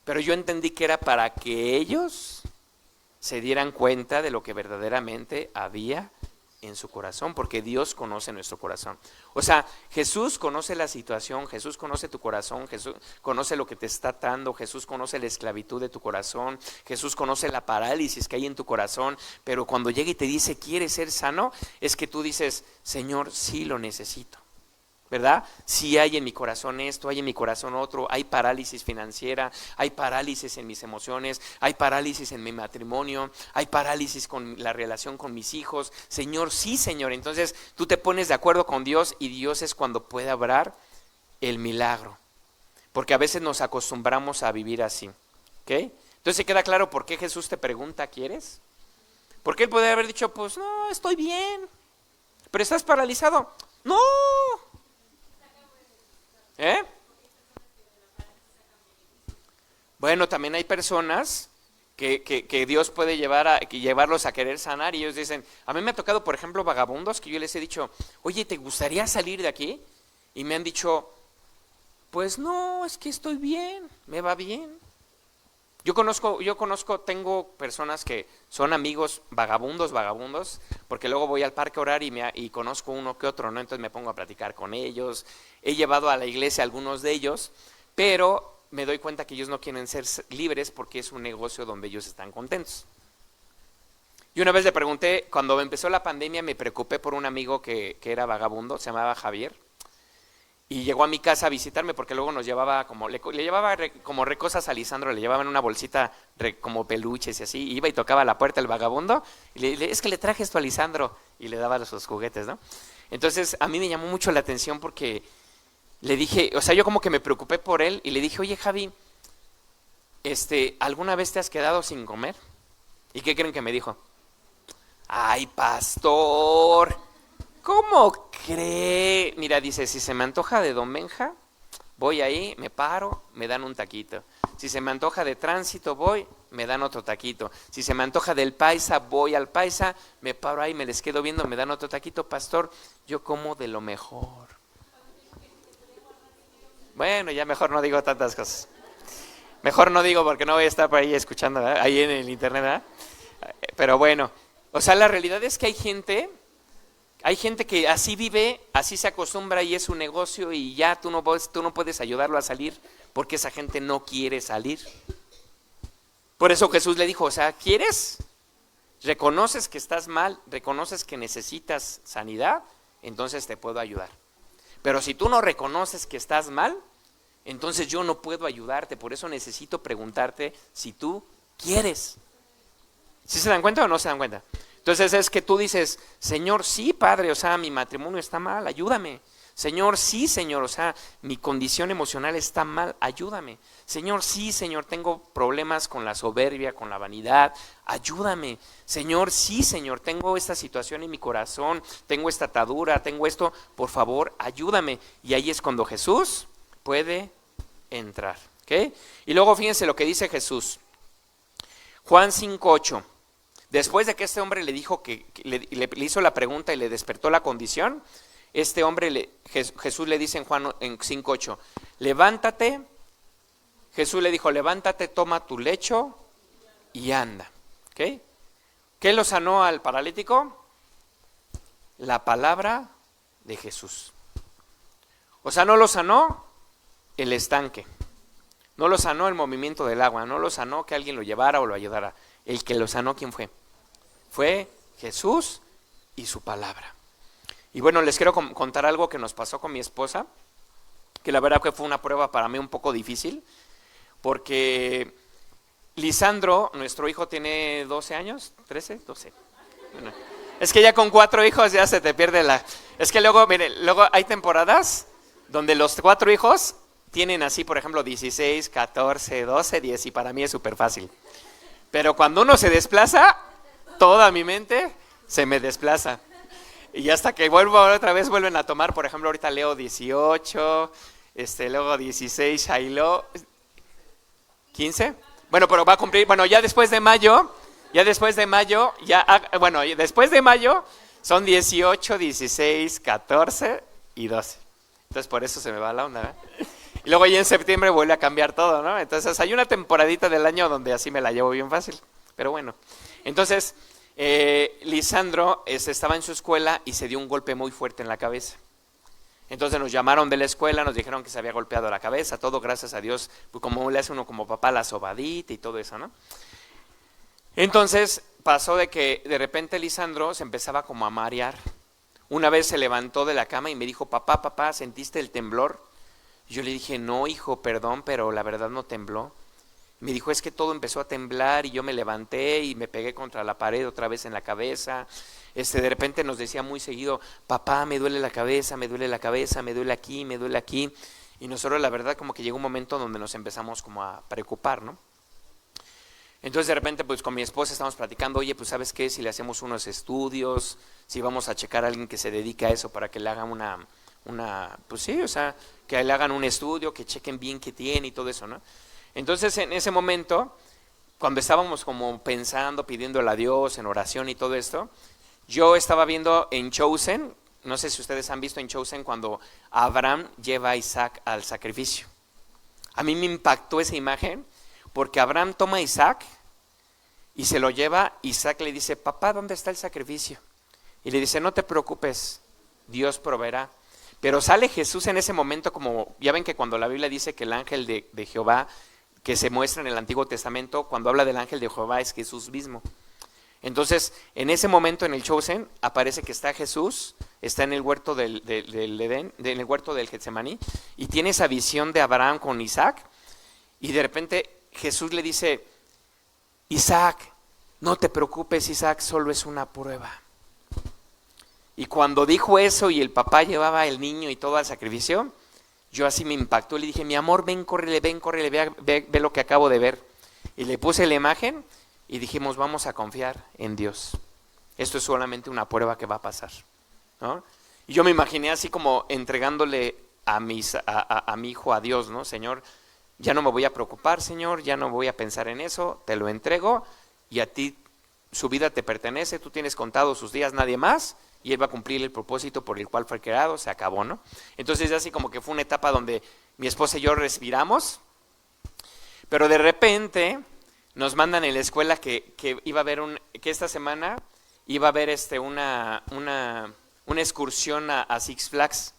Pero yo entendí que era para que ellos se dieran cuenta de lo que verdaderamente había en su corazón, porque Dios conoce nuestro corazón. O sea, Jesús conoce la situación, Jesús conoce tu corazón, Jesús conoce lo que te está atando, Jesús conoce la esclavitud de tu corazón, Jesús conoce la parálisis que hay en tu corazón, pero cuando llega y te dice, ¿quieres ser sano? Es que tú dices, Señor, sí lo necesito. ¿Verdad? Sí hay en mi corazón esto, hay en mi corazón otro, hay parálisis financiera, hay parálisis en mis emociones, hay parálisis en mi matrimonio, hay parálisis con la relación con mis hijos. Señor, sí, Señor. Entonces tú te pones de acuerdo con Dios y Dios es cuando puede obrar el milagro. Porque a veces nos acostumbramos a vivir así. ¿Ok? Entonces queda claro por qué Jesús te pregunta, ¿quieres? Porque Él podría haber dicho, pues no, estoy bien. Pero estás paralizado. No. Bueno, también hay personas que Dios puede llevarlos a querer sanar y ellos dicen, a mí me ha tocado, por ejemplo, vagabundos que yo les he dicho, oye, ¿te gustaría salir de aquí? Y me han dicho, pues no, es que estoy bien, me va bien. Yo conozco, tengo personas que son amigos vagabundos, porque luego voy al parque a orar y conozco uno que otro, ¿no? Entonces me pongo a platicar con ellos. He llevado a la iglesia a algunos de ellos, pero me doy cuenta que ellos no quieren ser libres porque es un negocio donde ellos están contentos. Y una vez le pregunté, cuando empezó la pandemia me preocupé por un amigo que era vagabundo, se llamaba Javier. Y llegó a mi casa a visitarme porque luego nos llevaba le llevaba como cosas a Lisandro, le llevaban una bolsita como peluches y así, y iba y tocaba la puerta el vagabundo, y es que le traje esto a Lisandro, y le daba sus juguetes, ¿no? Entonces a mí me llamó mucho la atención porque le dije, o sea, yo como que me preocupé por él, y le dije, oye Javi, ¿alguna vez te has quedado sin comer? ¿Y qué creen que me dijo? Ay, pastor, ¿cómo cree? Mira, dice, si se me antoja de Don Benja, voy ahí, me paro, me dan un taquito. Si se me antoja de Tránsito, voy, me dan otro taquito. Si se me antoja del Paisa, voy al Paisa, me paro ahí, me les quedo viendo, me dan otro taquito. Pastor, yo como de lo mejor. Bueno, ya mejor no digo tantas cosas. Mejor no digo porque no voy a estar por ahí escuchando, ¿verdad? Ahí en el internet, ¿verdad? Pero bueno, o sea, la realidad es que hay gente que así vive, así se acostumbra y es su negocio y ya tú no puedes ayudarlo a salir porque esa gente no quiere salir. Por eso Jesús le dijo, o sea, ¿quieres? ¿Reconoces que estás mal? ¿Reconoces que necesitas sanidad? Entonces te puedo ayudar. Pero si tú no reconoces que estás mal, entonces yo no puedo ayudarte. Por eso necesito preguntarte si tú quieres. ¿Sí se dan cuenta o no se dan cuenta? Entonces es que tú dices, Señor, sí, Padre, o sea, mi matrimonio está mal, ayúdame. Señor, sí, Señor, o sea, mi condición emocional está mal, ayúdame. Señor, sí, Señor, tengo problemas con la soberbia, con la vanidad, ayúdame. Señor, sí, Señor, tengo esta situación en mi corazón, tengo esta atadura, tengo esto, por favor, ayúdame. Y ahí es cuando Jesús puede entrar, ¿ok? Y luego fíjense lo que dice Jesús. Juan 5:8. Después de que este hombre le dijo que le hizo la pregunta y le despertó la condición, este hombre, Jesús le dice en Juan en 5:8, levántate. Jesús le dijo, levántate, toma tu lecho y anda. ¿Okay? ¿Qué lo sanó al paralítico? La palabra de Jesús. O sea, no lo sanó el estanque, no lo sanó el movimiento del agua, no lo sanó que alguien lo llevara o lo ayudara. El que lo sanó, ¿quién fue? Fue Jesús y su palabra. Y bueno, les quiero contar algo que nos pasó con mi esposa, que la verdad que fue una prueba para mí un poco difícil, porque Lisandro, nuestro hijo, tiene 12 años, 13, 12. Bueno, es que ya con 4 hijos ya se te pierde la... Es que luego, mire, luego hay temporadas donde los 4 hijos tienen así, por ejemplo, 16, 14, 12, 10, y para mí es súper fácil. Pero cuando uno se desplaza, toda mi mente se me desplaza. Y hasta que vuelvo otra vez, vuelven a tomar, por ejemplo, ahorita Leo 18, luego 16, Shiloh, 15. Bueno, pero va a cumplir, bueno, ya después de mayo, después de mayo son 18, 16, 14 y 12. Entonces por eso se me va la onda, ¿eh? Y luego ya en septiembre vuelve a cambiar todo, ¿no? Entonces hay una temporadita del año donde así me la llevo bien fácil. Pero bueno, entonces Lisandro estaba en su escuela y se dio un golpe muy fuerte en la cabeza. Entonces nos llamaron de la escuela, nos dijeron que se había golpeado la cabeza, todo gracias a Dios, pues como le hace uno como papá la sobadita y todo eso, ¿no? Entonces pasó de que de repente Lisandro se empezaba como a marear. Una vez se levantó de la cama y me dijo, papá, ¿sentiste el temblor? Y yo le dije, no, hijo, perdón, pero la verdad no tembló. Me dijo, es que todo empezó a temblar y yo me levanté y me pegué contra la pared otra vez en la cabeza. De repente nos decía muy seguido, papá, me duele la cabeza, me duele la cabeza, me duele aquí, me duele aquí. Y nosotros la verdad como que llegó un momento donde nos empezamos como a preocupar, ¿no? Entonces de repente pues con mi esposa estamos platicando, oye, pues ¿sabes qué? Si le hacemos unos estudios, si vamos a checar a alguien que se dedique a eso para que le hagan pues sí, o sea, que le hagan un estudio, que chequen bien qué tiene y todo eso, ¿no? Entonces en ese momento, cuando estábamos como pensando, pidiéndole a Dios en oración y todo esto, yo estaba viendo en Chosen, no sé si ustedes han visto en Chosen cuando Abraham lleva a Isaac al sacrificio. A mí me impactó esa imagen porque Abraham toma a Isaac y se lo lleva. Isaac le dice, papá, ¿dónde está el sacrificio? Y le dice, no te preocupes, Dios proveerá. Pero sale Jesús en ese momento, como ya ven que cuando la Biblia dice que el ángel de Jehová, que se muestra en el Antiguo Testamento, cuando habla del ángel de Jehová es Jesús mismo. Entonces, en ese momento en el Chosen aparece que está Jesús, está en el huerto del Edén, en el huerto del Getsemaní, y tiene esa visión de Abraham con Isaac, y de repente Jesús le dice, Isaac, no te preocupes, Isaac, solo es una prueba. Y cuando dijo eso y el papá llevaba el niño y todo al sacrificio, yo así me impactó, le dije, mi amor, ven, córrele, ve lo que acabo de ver. Y le puse la imagen y dijimos, vamos a confiar en Dios. Esto es solamente una prueba que va a pasar, ¿no? Y yo me imaginé así como entregándole a mi hijo a Dios, ¿no? Señor, ya no me voy a preocupar, Señor, ya no voy a pensar en eso, te lo entrego y a ti su vida te pertenece, tú tienes contados sus días, nadie más, y él va a cumplir el propósito por el cual fue creado, se acabó, ¿no? Entonces así como que fue una etapa donde mi esposa y yo respiramos, pero de repente nos mandan en la escuela que iba a haber que esta semana iba a haber una excursión a Six Flags.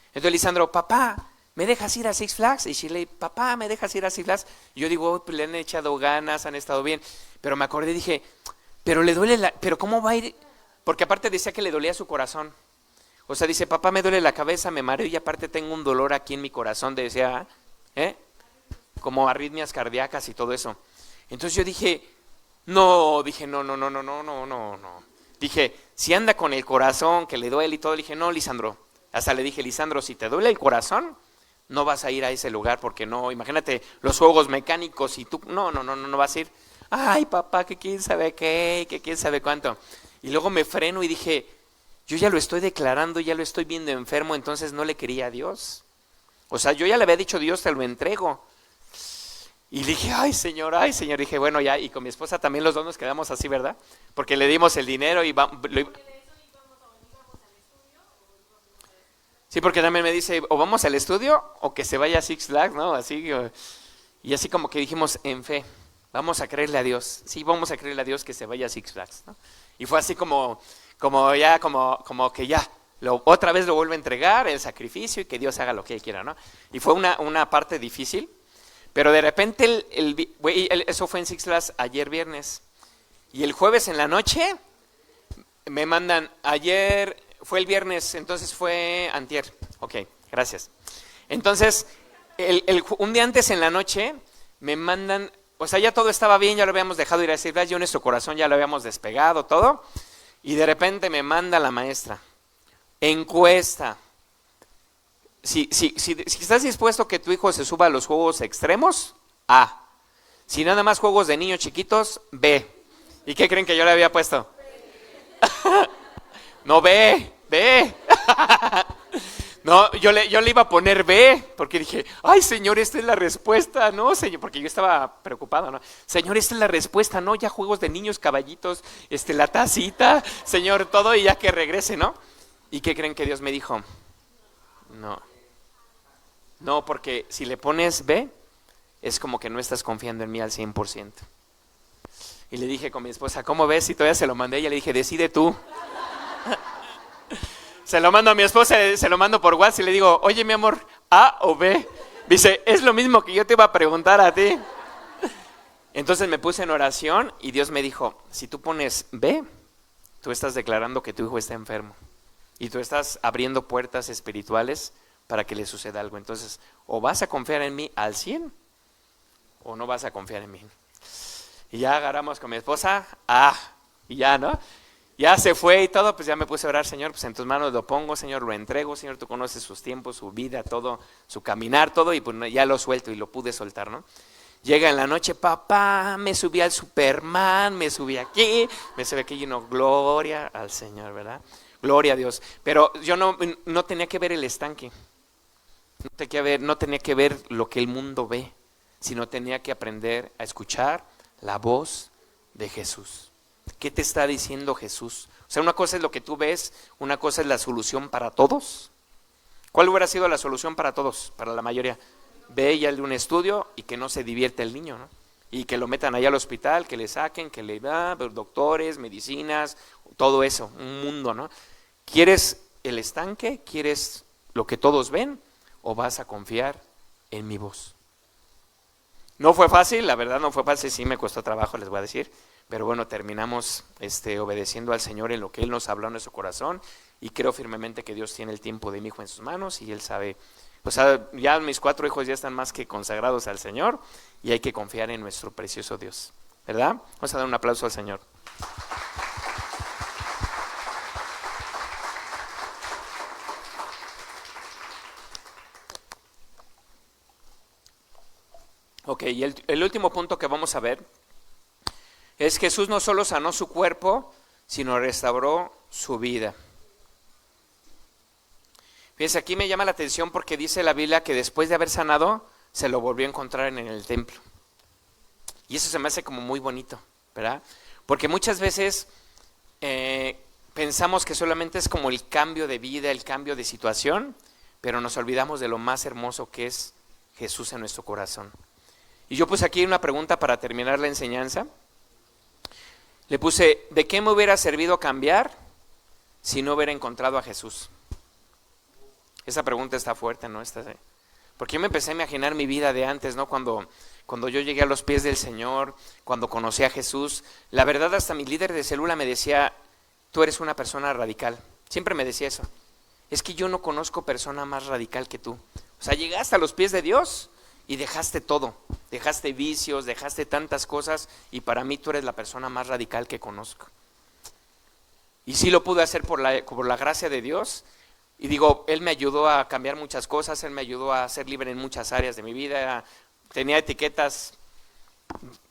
Entonces Lisandro, papá, ¿me dejas ir a Six Flags? Y Shirley, papá, ¿me dejas ir a Six Flags? Y yo digo, pues le han echado ganas, han estado bien, pero me acordé, dije, pero le duele pero ¿cómo va a ir? Porque aparte decía que le dolía su corazón. O sea, dice, papá, me duele la cabeza, me mareo y aparte tengo un dolor aquí en mi corazón, decía, como arritmias cardíacas y todo eso. Entonces yo dije, no. Dije, si anda con el corazón, que le duele y todo, le dije, no, Lisandro. Hasta le dije, Lisandro, si te duele el corazón, no vas a ir a ese lugar porque no, imagínate los juegos mecánicos y tú, no vas a ir. Ay, papá, que quién sabe qué, que quién sabe cuánto. Y luego me freno y dije, yo ya lo estoy declarando, ya lo estoy viendo enfermo, entonces no le quería a Dios. O sea, yo ya le había dicho, Dios, te lo entrego. Y dije, ay, señor, dije, bueno, ya, y con mi esposa también los dos nos quedamos así, ¿verdad? Porque le dimos el dinero y sí, porque también me dice, o vamos al estudio o que se vaya a Six Flags, ¿no? Así, y así como que dijimos, en fe, vamos a creerle a Dios. Sí, vamos a creerle a Dios que se vaya a Six Flags, ¿no? Y fue así como que ya, otra vez lo vuelve a entregar, el sacrificio y que Dios haga lo que Él quiera, ¿no? Y fue una parte difícil, pero de repente, eso fue en Six Flags ayer viernes. Y el jueves en la noche me mandan, ayer fue el viernes, entonces fue antier. Ok, gracias. Entonces, un día antes en la noche me mandan o sea, ya todo estaba bien, ya lo habíamos dejado ir a decir, yo nuestro corazón ya lo habíamos despegado, todo. Y de repente me manda la maestra, encuesta. Si estás dispuesto a que tu hijo se suba a los juegos extremos, A. Si nada más juegos de niños chiquitos, B. ¿Y qué creen que yo le había puesto? No, B. No, yo le iba a poner B, porque dije, ay, Señor, esta es la respuesta, ¿no, Señor? Porque yo estaba preocupado, ¿no? Señor, esta es la respuesta, ¿no? Ya juegos de niños, caballitos, la tacita, Señor, todo, y ya que regrese, ¿no? ¿Y qué creen que Dios me dijo? No, porque si le pones B, es como que no estás confiando en mí al 100%. Y le dije con mi esposa, ¿cómo ves? Y todavía se lo mandé, y le dije, decide tú. Se lo mando a mi esposa, se lo mando por WhatsApp y le digo, oye, mi amor, ¿A o B? Dice, es lo mismo que yo te iba a preguntar a ti. Entonces me puse en oración y Dios me dijo, si tú pones B, tú estás declarando que tu hijo está enfermo. Y tú estás abriendo puertas espirituales para que le suceda algo. Entonces, o vas a confiar en mí al 100 o no vas a confiar en mí. Y ya agarramos con mi esposa, y ya, ¿no? Ya se fue y todo, pues ya me puse a orar, Señor, pues en tus manos lo pongo, Señor, lo entrego, Señor, tú conoces sus tiempos, su vida, todo, su caminar, todo, y pues ya lo suelto y lo pude soltar, ¿no? Llega en la noche, papá, me subí al Superman, me subí aquí, y no, gloria al Señor, ¿verdad? Gloria a Dios. Pero yo no tenía que ver el estanque, no tenía que ver lo que el mundo ve, sino tenía que aprender a escuchar la voz de Jesús. ¿Qué te está diciendo Jesús? O sea, una cosa es lo que tú ves, una cosa es la solución para todos. ¿Cuál hubiera sido la solución para todos, para la mayoría? Ve y hazle un estudio y que no se divierte el niño, ¿no? Y que lo metan allá al hospital, que le saquen, que le da doctores, medicinas, todo eso, un mundo, ¿no? ¿Quieres el estanque? ¿Quieres lo que todos ven? ¿O vas a confiar en mi voz? No fue fácil, la verdad no fue fácil, sí me costó trabajo, les voy a decir. Pero bueno, terminamos obedeciendo al Señor en lo que Él nos habló en nuestro corazón, y creo firmemente que Dios tiene el tiempo de mi hijo en sus manos y Él sabe. O sea, ya mis 4 hijos ya están más que consagrados al Señor y hay que confiar en nuestro precioso Dios, ¿verdad? Vamos a dar un aplauso al Señor. Ok, y el último punto que vamos a ver es Jesús no solo sanó su cuerpo, sino restauró su vida. Fíjense, aquí me llama la atención porque dice la Biblia que después de haber sanado, se lo volvió a encontrar en el templo. Y eso se me hace como muy bonito, ¿verdad? Porque muchas veces pensamos que solamente es como el cambio de vida, el cambio de situación, pero nos olvidamos de lo más hermoso que es Jesús en nuestro corazón. Y yo puse aquí una pregunta para terminar la enseñanza. Le puse, ¿de qué me hubiera servido cambiar si no hubiera encontrado a Jesús? Esa pregunta está fuerte, ¿no? Porque yo me empecé a imaginar mi vida de antes, ¿no? Cuando yo llegué a los pies del Señor, cuando conocí a Jesús. La verdad, hasta mi líder de célula me decía, tú eres una persona radical. Siempre me decía eso. Es que yo no conozco persona más radical que tú. O sea, llegaste a los pies de Dios y dejaste todo, dejaste vicios, dejaste tantas cosas, y para mí tú eres la persona más radical que conozco. Y sí lo pude hacer por la gracia de Dios, y digo, Él me ayudó a cambiar muchas cosas, Él me ayudó a ser libre en muchas áreas de mi vida. Tenía etiquetas,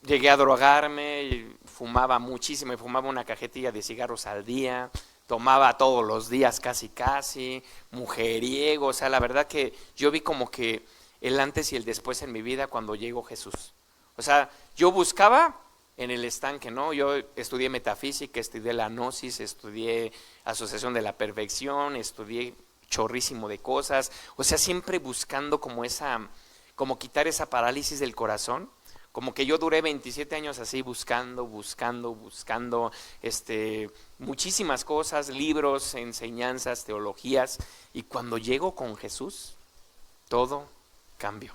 llegué a drogarme, fumaba muchísimo, y fumaba una cajetilla de cigarros al día, tomaba todos los días casi, mujeriego. O sea, la verdad que yo vi como que el antes y el después en mi vida cuando llegó Jesús. O sea, yo buscaba en el estanque, ¿no? Yo estudié metafísica, estudié la gnosis, estudié asociación de la perfección, estudié chorrísimo de cosas. O sea, siempre buscando como quitar esa parálisis del corazón. Como que yo duré 27 años así buscando muchísimas cosas, libros, enseñanzas, teologías. Y cuando llego con Jesús, todo cambio.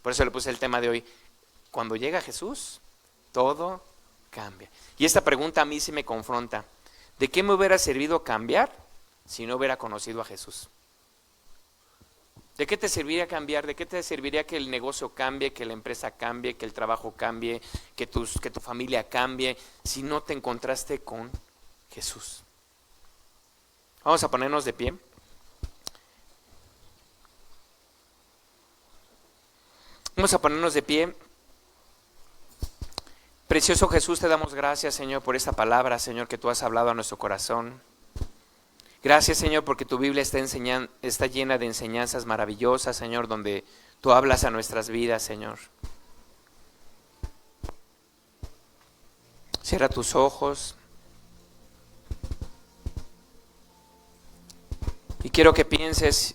Por eso le puse el tema de hoy. Cuando llega Jesús, todo cambia. Y esta pregunta a mí sí me confronta. ¿De qué me hubiera servido cambiar si no hubiera conocido a Jesús? ¿De qué te serviría cambiar? ¿De qué te serviría que el negocio cambie, que la empresa cambie, que el trabajo cambie, que tu familia cambie, si no te encontraste con Jesús? Vamos a ponernos de pie. Vamos a ponernos de pie. Precioso Jesús, te damos gracias, Señor, por esta palabra, Señor, que tú has hablado a nuestro corazón. Gracias, Señor, porque tu Biblia está llena de enseñanzas maravillosas, Señor, donde tú hablas a nuestras vidas, Señor. Cierra tus ojos. Y quiero que pienses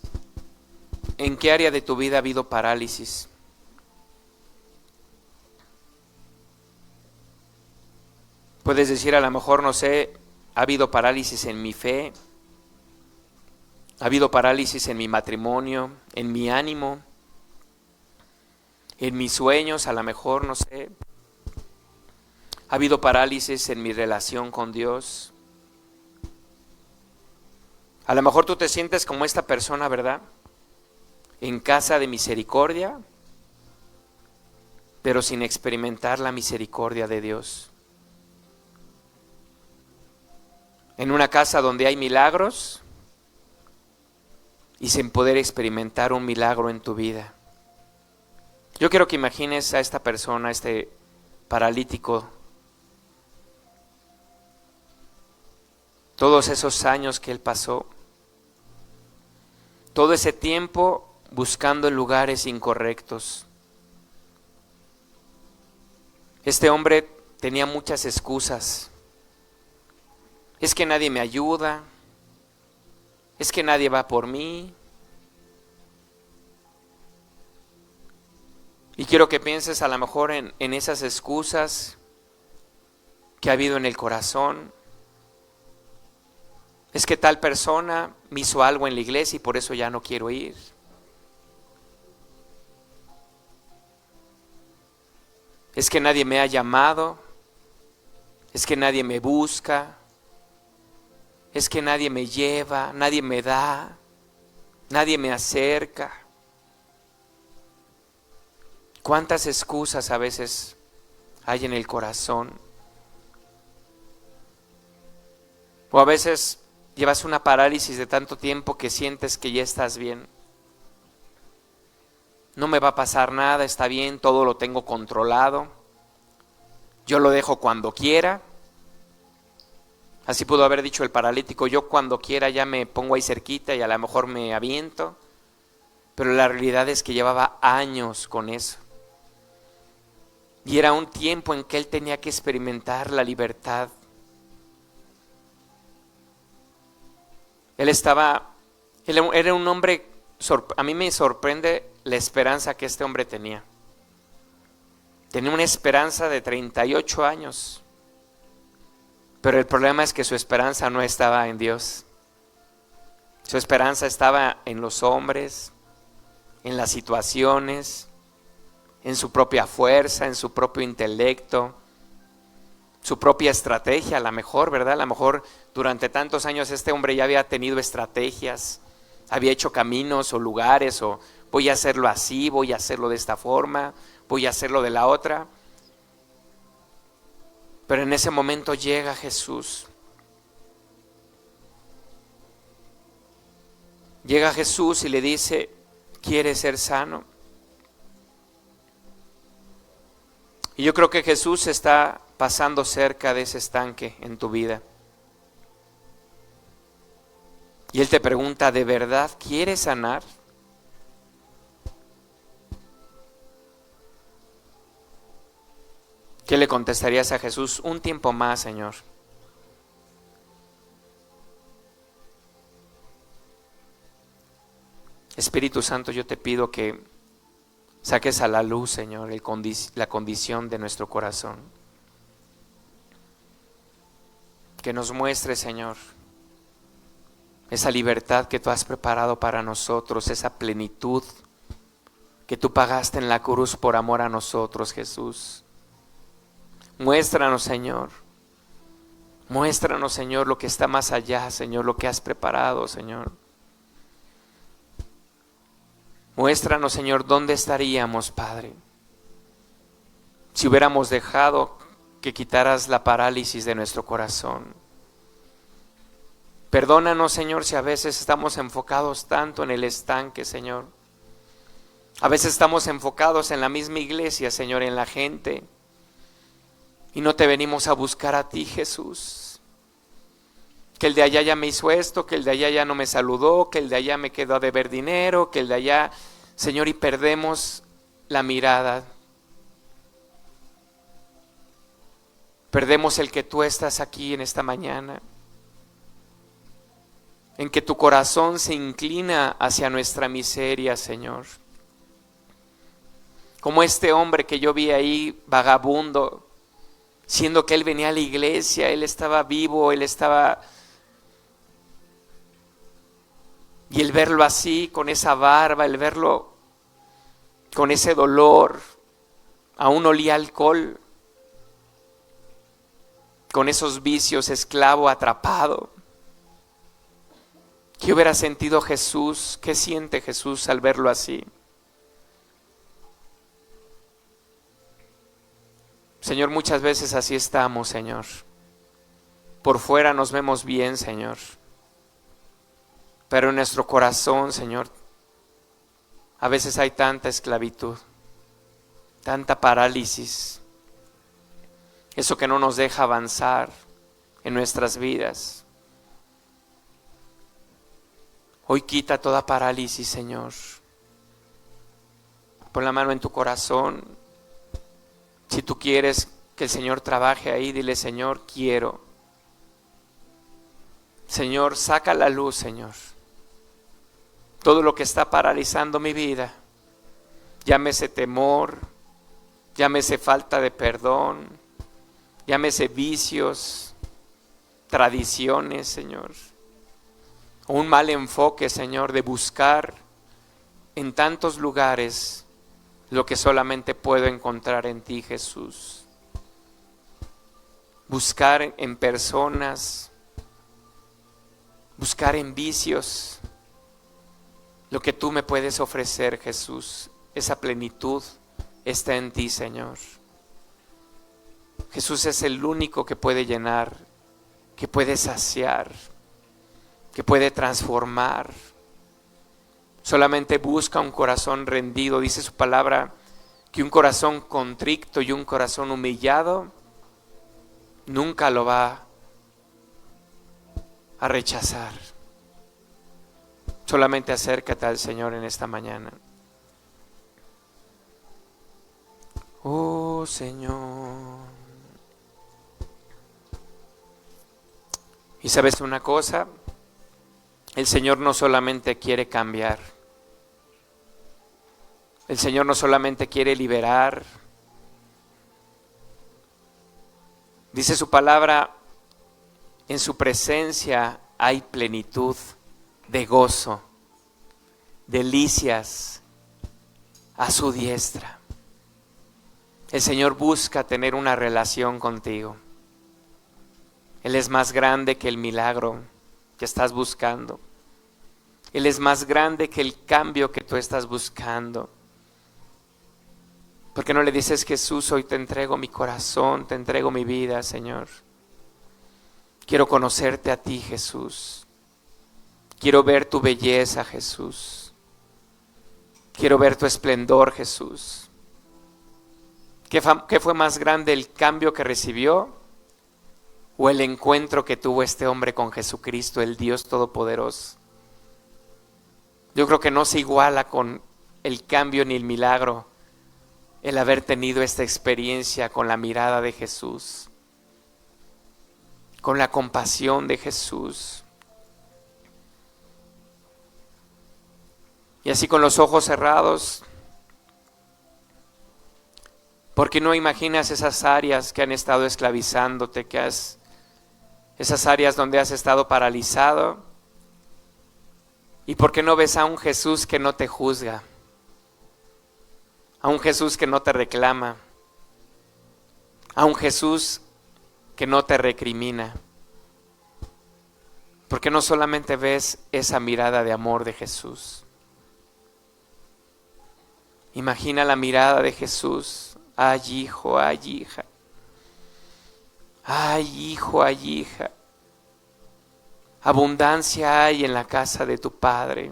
en qué área de tu vida ha habido parálisis. Puedes decir, a lo mejor, no sé, ha habido parálisis en mi fe, ha habido parálisis en mi matrimonio, en mi ánimo, en mis sueños, a lo mejor, no sé. Ha habido parálisis en mi relación con Dios. A lo mejor tú te sientes como esta persona, ¿verdad? En casa de misericordia, pero sin experimentar la misericordia de Dios. En una casa donde hay milagros y sin poder experimentar un milagro en tu vida. Yo quiero que imagines a esta persona, a este paralítico, todos esos años que él pasó, todo ese tiempo buscando en lugares incorrectos. Este hombre tenía muchas excusas. Es que nadie me ayuda, es que nadie va por mí. Y quiero que pienses a lo mejor en esas excusas que ha habido en el corazón. Es que tal persona me hizo algo en la iglesia y por eso ya no quiero ir. Es que nadie me ha llamado, es que nadie me busca. Es que nadie me lleva, nadie me da, nadie me acerca. ¿Cuántas excusas a veces hay en el corazón? O a veces llevas una parálisis de tanto tiempo que sientes que ya estás bien. No me va a pasar nada, está bien, todo lo tengo controlado. Yo lo dejo cuando quiera. Así pudo haber dicho el paralítico, yo cuando quiera ya me pongo ahí cerquita y a lo mejor me aviento. Pero la realidad es que llevaba años con eso. Y era un tiempo en que él tenía que experimentar la libertad. Él era un hombre, a mí me sorprende la esperanza que este hombre tenía. Tenía una esperanza de 38 años. Pero el problema es que su esperanza no estaba en Dios. Su esperanza estaba en los hombres, en las situaciones, en su propia fuerza, en su propio intelecto, su propia estrategia, a lo mejor, ¿verdad? A lo mejor durante tantos años este hombre ya había tenido estrategias, había hecho caminos o lugares, o voy a hacerlo así, voy a hacerlo de esta forma, voy a hacerlo de la otra. Pero en ese momento llega Jesús. Llega Jesús y le dice, ¿quieres ser sano? Y yo creo que Jesús está pasando cerca de ese estanque en tu vida. Y Él te pregunta, ¿de verdad quieres sanar? ¿Qué le contestarías a Jesús? Un tiempo más, Señor. Espíritu Santo, yo te pido que saques a la luz, Señor, la condición de nuestro corazón. Que nos muestre, Señor, esa libertad que tú has preparado para nosotros, esa plenitud que tú pagaste en la cruz por amor a nosotros, Jesús. Muéstranos, Señor. Muéstranos, Señor, lo que está más allá, Señor, lo que has preparado, Señor. Muéstranos, Señor, dónde estaríamos, Padre, si hubiéramos dejado que quitaras la parálisis de nuestro corazón. Perdónanos, Señor, si a veces estamos enfocados tanto en el estanque, Señor. A veces estamos enfocados en la misma iglesia, Señor, en la gente, y no te venimos a buscar a ti, Jesús. Que el de allá ya me hizo esto, que el de allá ya no me saludó, que el de allá me quedó a deber dinero, que el de allá, Señor, y perdemos la mirada. Perdemos el que tú estás aquí en esta mañana, en que tu corazón se inclina hacia nuestra miseria, Señor. Como este hombre que yo vi ahí, vagabundo, siendo que él venía a la iglesia, él estaba vivo, él estaba... Y el verlo así, con esa barba, el verlo con ese dolor, aún olía alcohol, con esos vicios, esclavo, atrapado. ¿Qué hubiera sentido Jesús? ¿Qué siente Jesús al verlo así? Señor, muchas veces así estamos, Señor. Por fuera nos vemos bien, Señor. Pero en nuestro corazón, Señor, a veces hay tanta esclavitud, tanta parálisis. Eso que no nos deja avanzar en nuestras vidas. Hoy quita toda parálisis, Señor. Pon la mano en tu corazón. Si tú quieres que el Señor trabaje ahí, dile: Señor, quiero. Señor, saca la luz, Señor. Todo lo que está paralizando mi vida, llámese temor, llámese falta de perdón, llámese vicios, tradiciones, Señor. O un mal enfoque, Señor, de buscar en tantos lugares lo que solamente puedo encontrar en ti, Jesús. Buscar en personas, buscar en vicios lo que tú me puedes ofrecer, Jesús. Esa plenitud está en ti, Señor. Jesús es el único que puede llenar, que puede saciar, que puede transformar. Solamente busca un corazón rendido. Dice su palabra que un corazón contrito y un corazón humillado nunca lo va a rechazar. Solamente acércate al Señor en esta mañana. Oh Señor. Y sabes una cosa, el Señor no solamente quiere cambiar, el Señor no solamente quiere liberar. Dice su palabra, en su presencia hay plenitud de gozo, delicias a su diestra. El Señor busca tener una relación contigo. Él es más grande que el milagro que estás buscando. Él es más grande que el cambio que tú estás buscando. ¿Por qué no le dices: Jesús, hoy te entrego mi corazón, te entrego mi vida, Señor? Quiero conocerte a ti, Jesús. Quiero ver tu belleza, Jesús. Quiero ver tu esplendor, Jesús. ¿Qué fue más grande, el cambio que recibió o el encuentro que tuvo este hombre con Jesucristo, el Dios Todopoderoso? Yo creo que no se iguala con el cambio ni el milagro el haber tenido esta experiencia con la mirada de Jesús, con la compasión de Jesús. Y así con los ojos cerrados, ¿por qué no imaginas esas áreas que han estado esclavizándote, esas áreas donde has estado paralizado? ¿Y por qué no ves a un Jesús que no te juzga? A un Jesús que no te reclama, a un Jesús que no te recrimina. ¿Por qué no solamente ves esa mirada de amor de Jesús? Imagina la mirada de Jesús. Ay, hijo, ay, hija. Ay, hijo, ay, hija. Abundancia hay en la casa de tu Padre.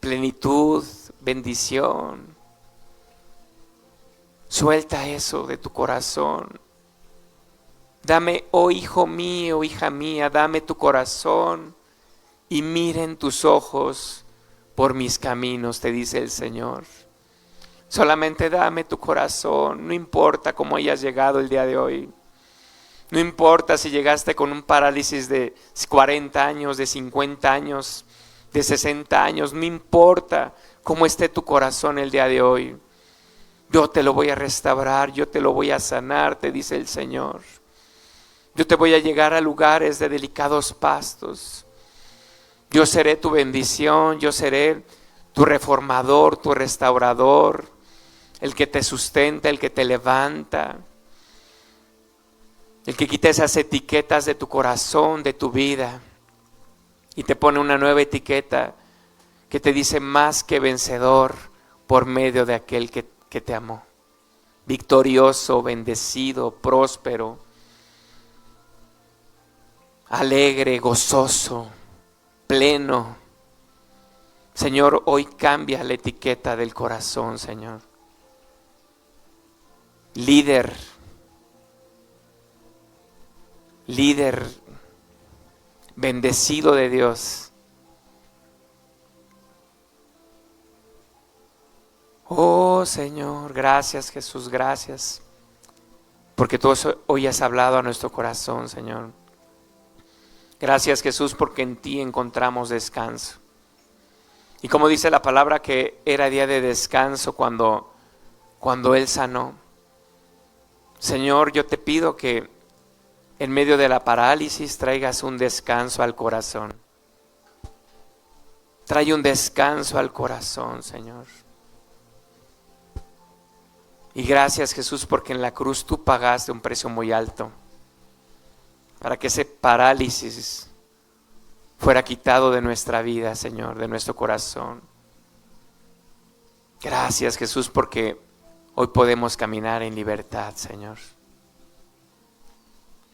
Plenitud, bendición. Suelta eso de tu corazón. Dame, oh hijo mío, hija mía, dame tu corazón y miren tus ojos por mis caminos, te dice el Señor. Solamente dame tu corazón, no importa cómo hayas llegado el día de hoy. No importa si llegaste con un parálisis de 40 años, de 50 años, de 60 años, no importa cómo esté tu corazón el día de hoy. Yo te lo voy a restaurar, yo te lo voy a sanar, te dice el Señor. Yo te voy a llegar a lugares de delicados pastos. Yo seré tu bendición, yo seré tu reformador, tu restaurador, el que te sustenta, el que te levanta, el que quita esas etiquetas de tu corazón, de tu vida, y te pone una nueva etiqueta que te dice más que vencedor por medio de aquel que te amó. Victorioso, bendecido, próspero, alegre, gozoso, pleno. Señor, hoy cambia la etiqueta del corazón, Señor. Líder, bendecido de Dios. Oh Señor, gracias Jesús, gracias. Porque tú hoy has hablado a nuestro corazón, Señor. Gracias Jesús, porque en ti encontramos descanso. Y como dice la palabra que era día de descanso cuando Él sanó. Señor, yo te pido que en medio de la parálisis traigas un descanso al corazón. Trae un descanso al corazón, Señor. Y gracias Jesús, porque en la cruz tú pagaste un precio muy alto para que ese parálisis fuera quitado de nuestra vida, Señor, de nuestro corazón. Gracias Jesús, porque hoy podemos caminar en libertad, Señor.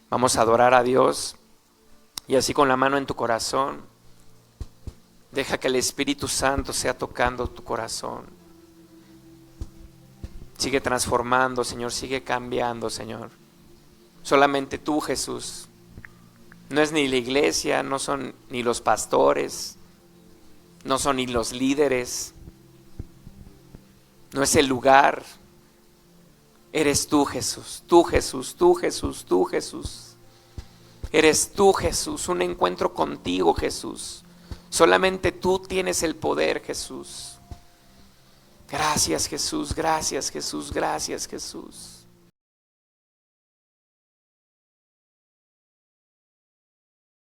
Vamos a adorar a Dios y así con la mano en tu corazón, deja que el Espíritu Santo sea tocando tu corazón. Sigue transformando, Señor, sigue cambiando, Señor. Solamente tú, Jesús. No es ni la iglesia, no son ni los pastores, no son ni los líderes, no es el lugar. Eres tú, Jesús, tú, Jesús, tú, Jesús, tú, Jesús. Eres tú, Jesús, un encuentro contigo, Jesús. Solamente tú tienes el poder, Jesús. Gracias, Jesús, gracias, Jesús, gracias, Jesús.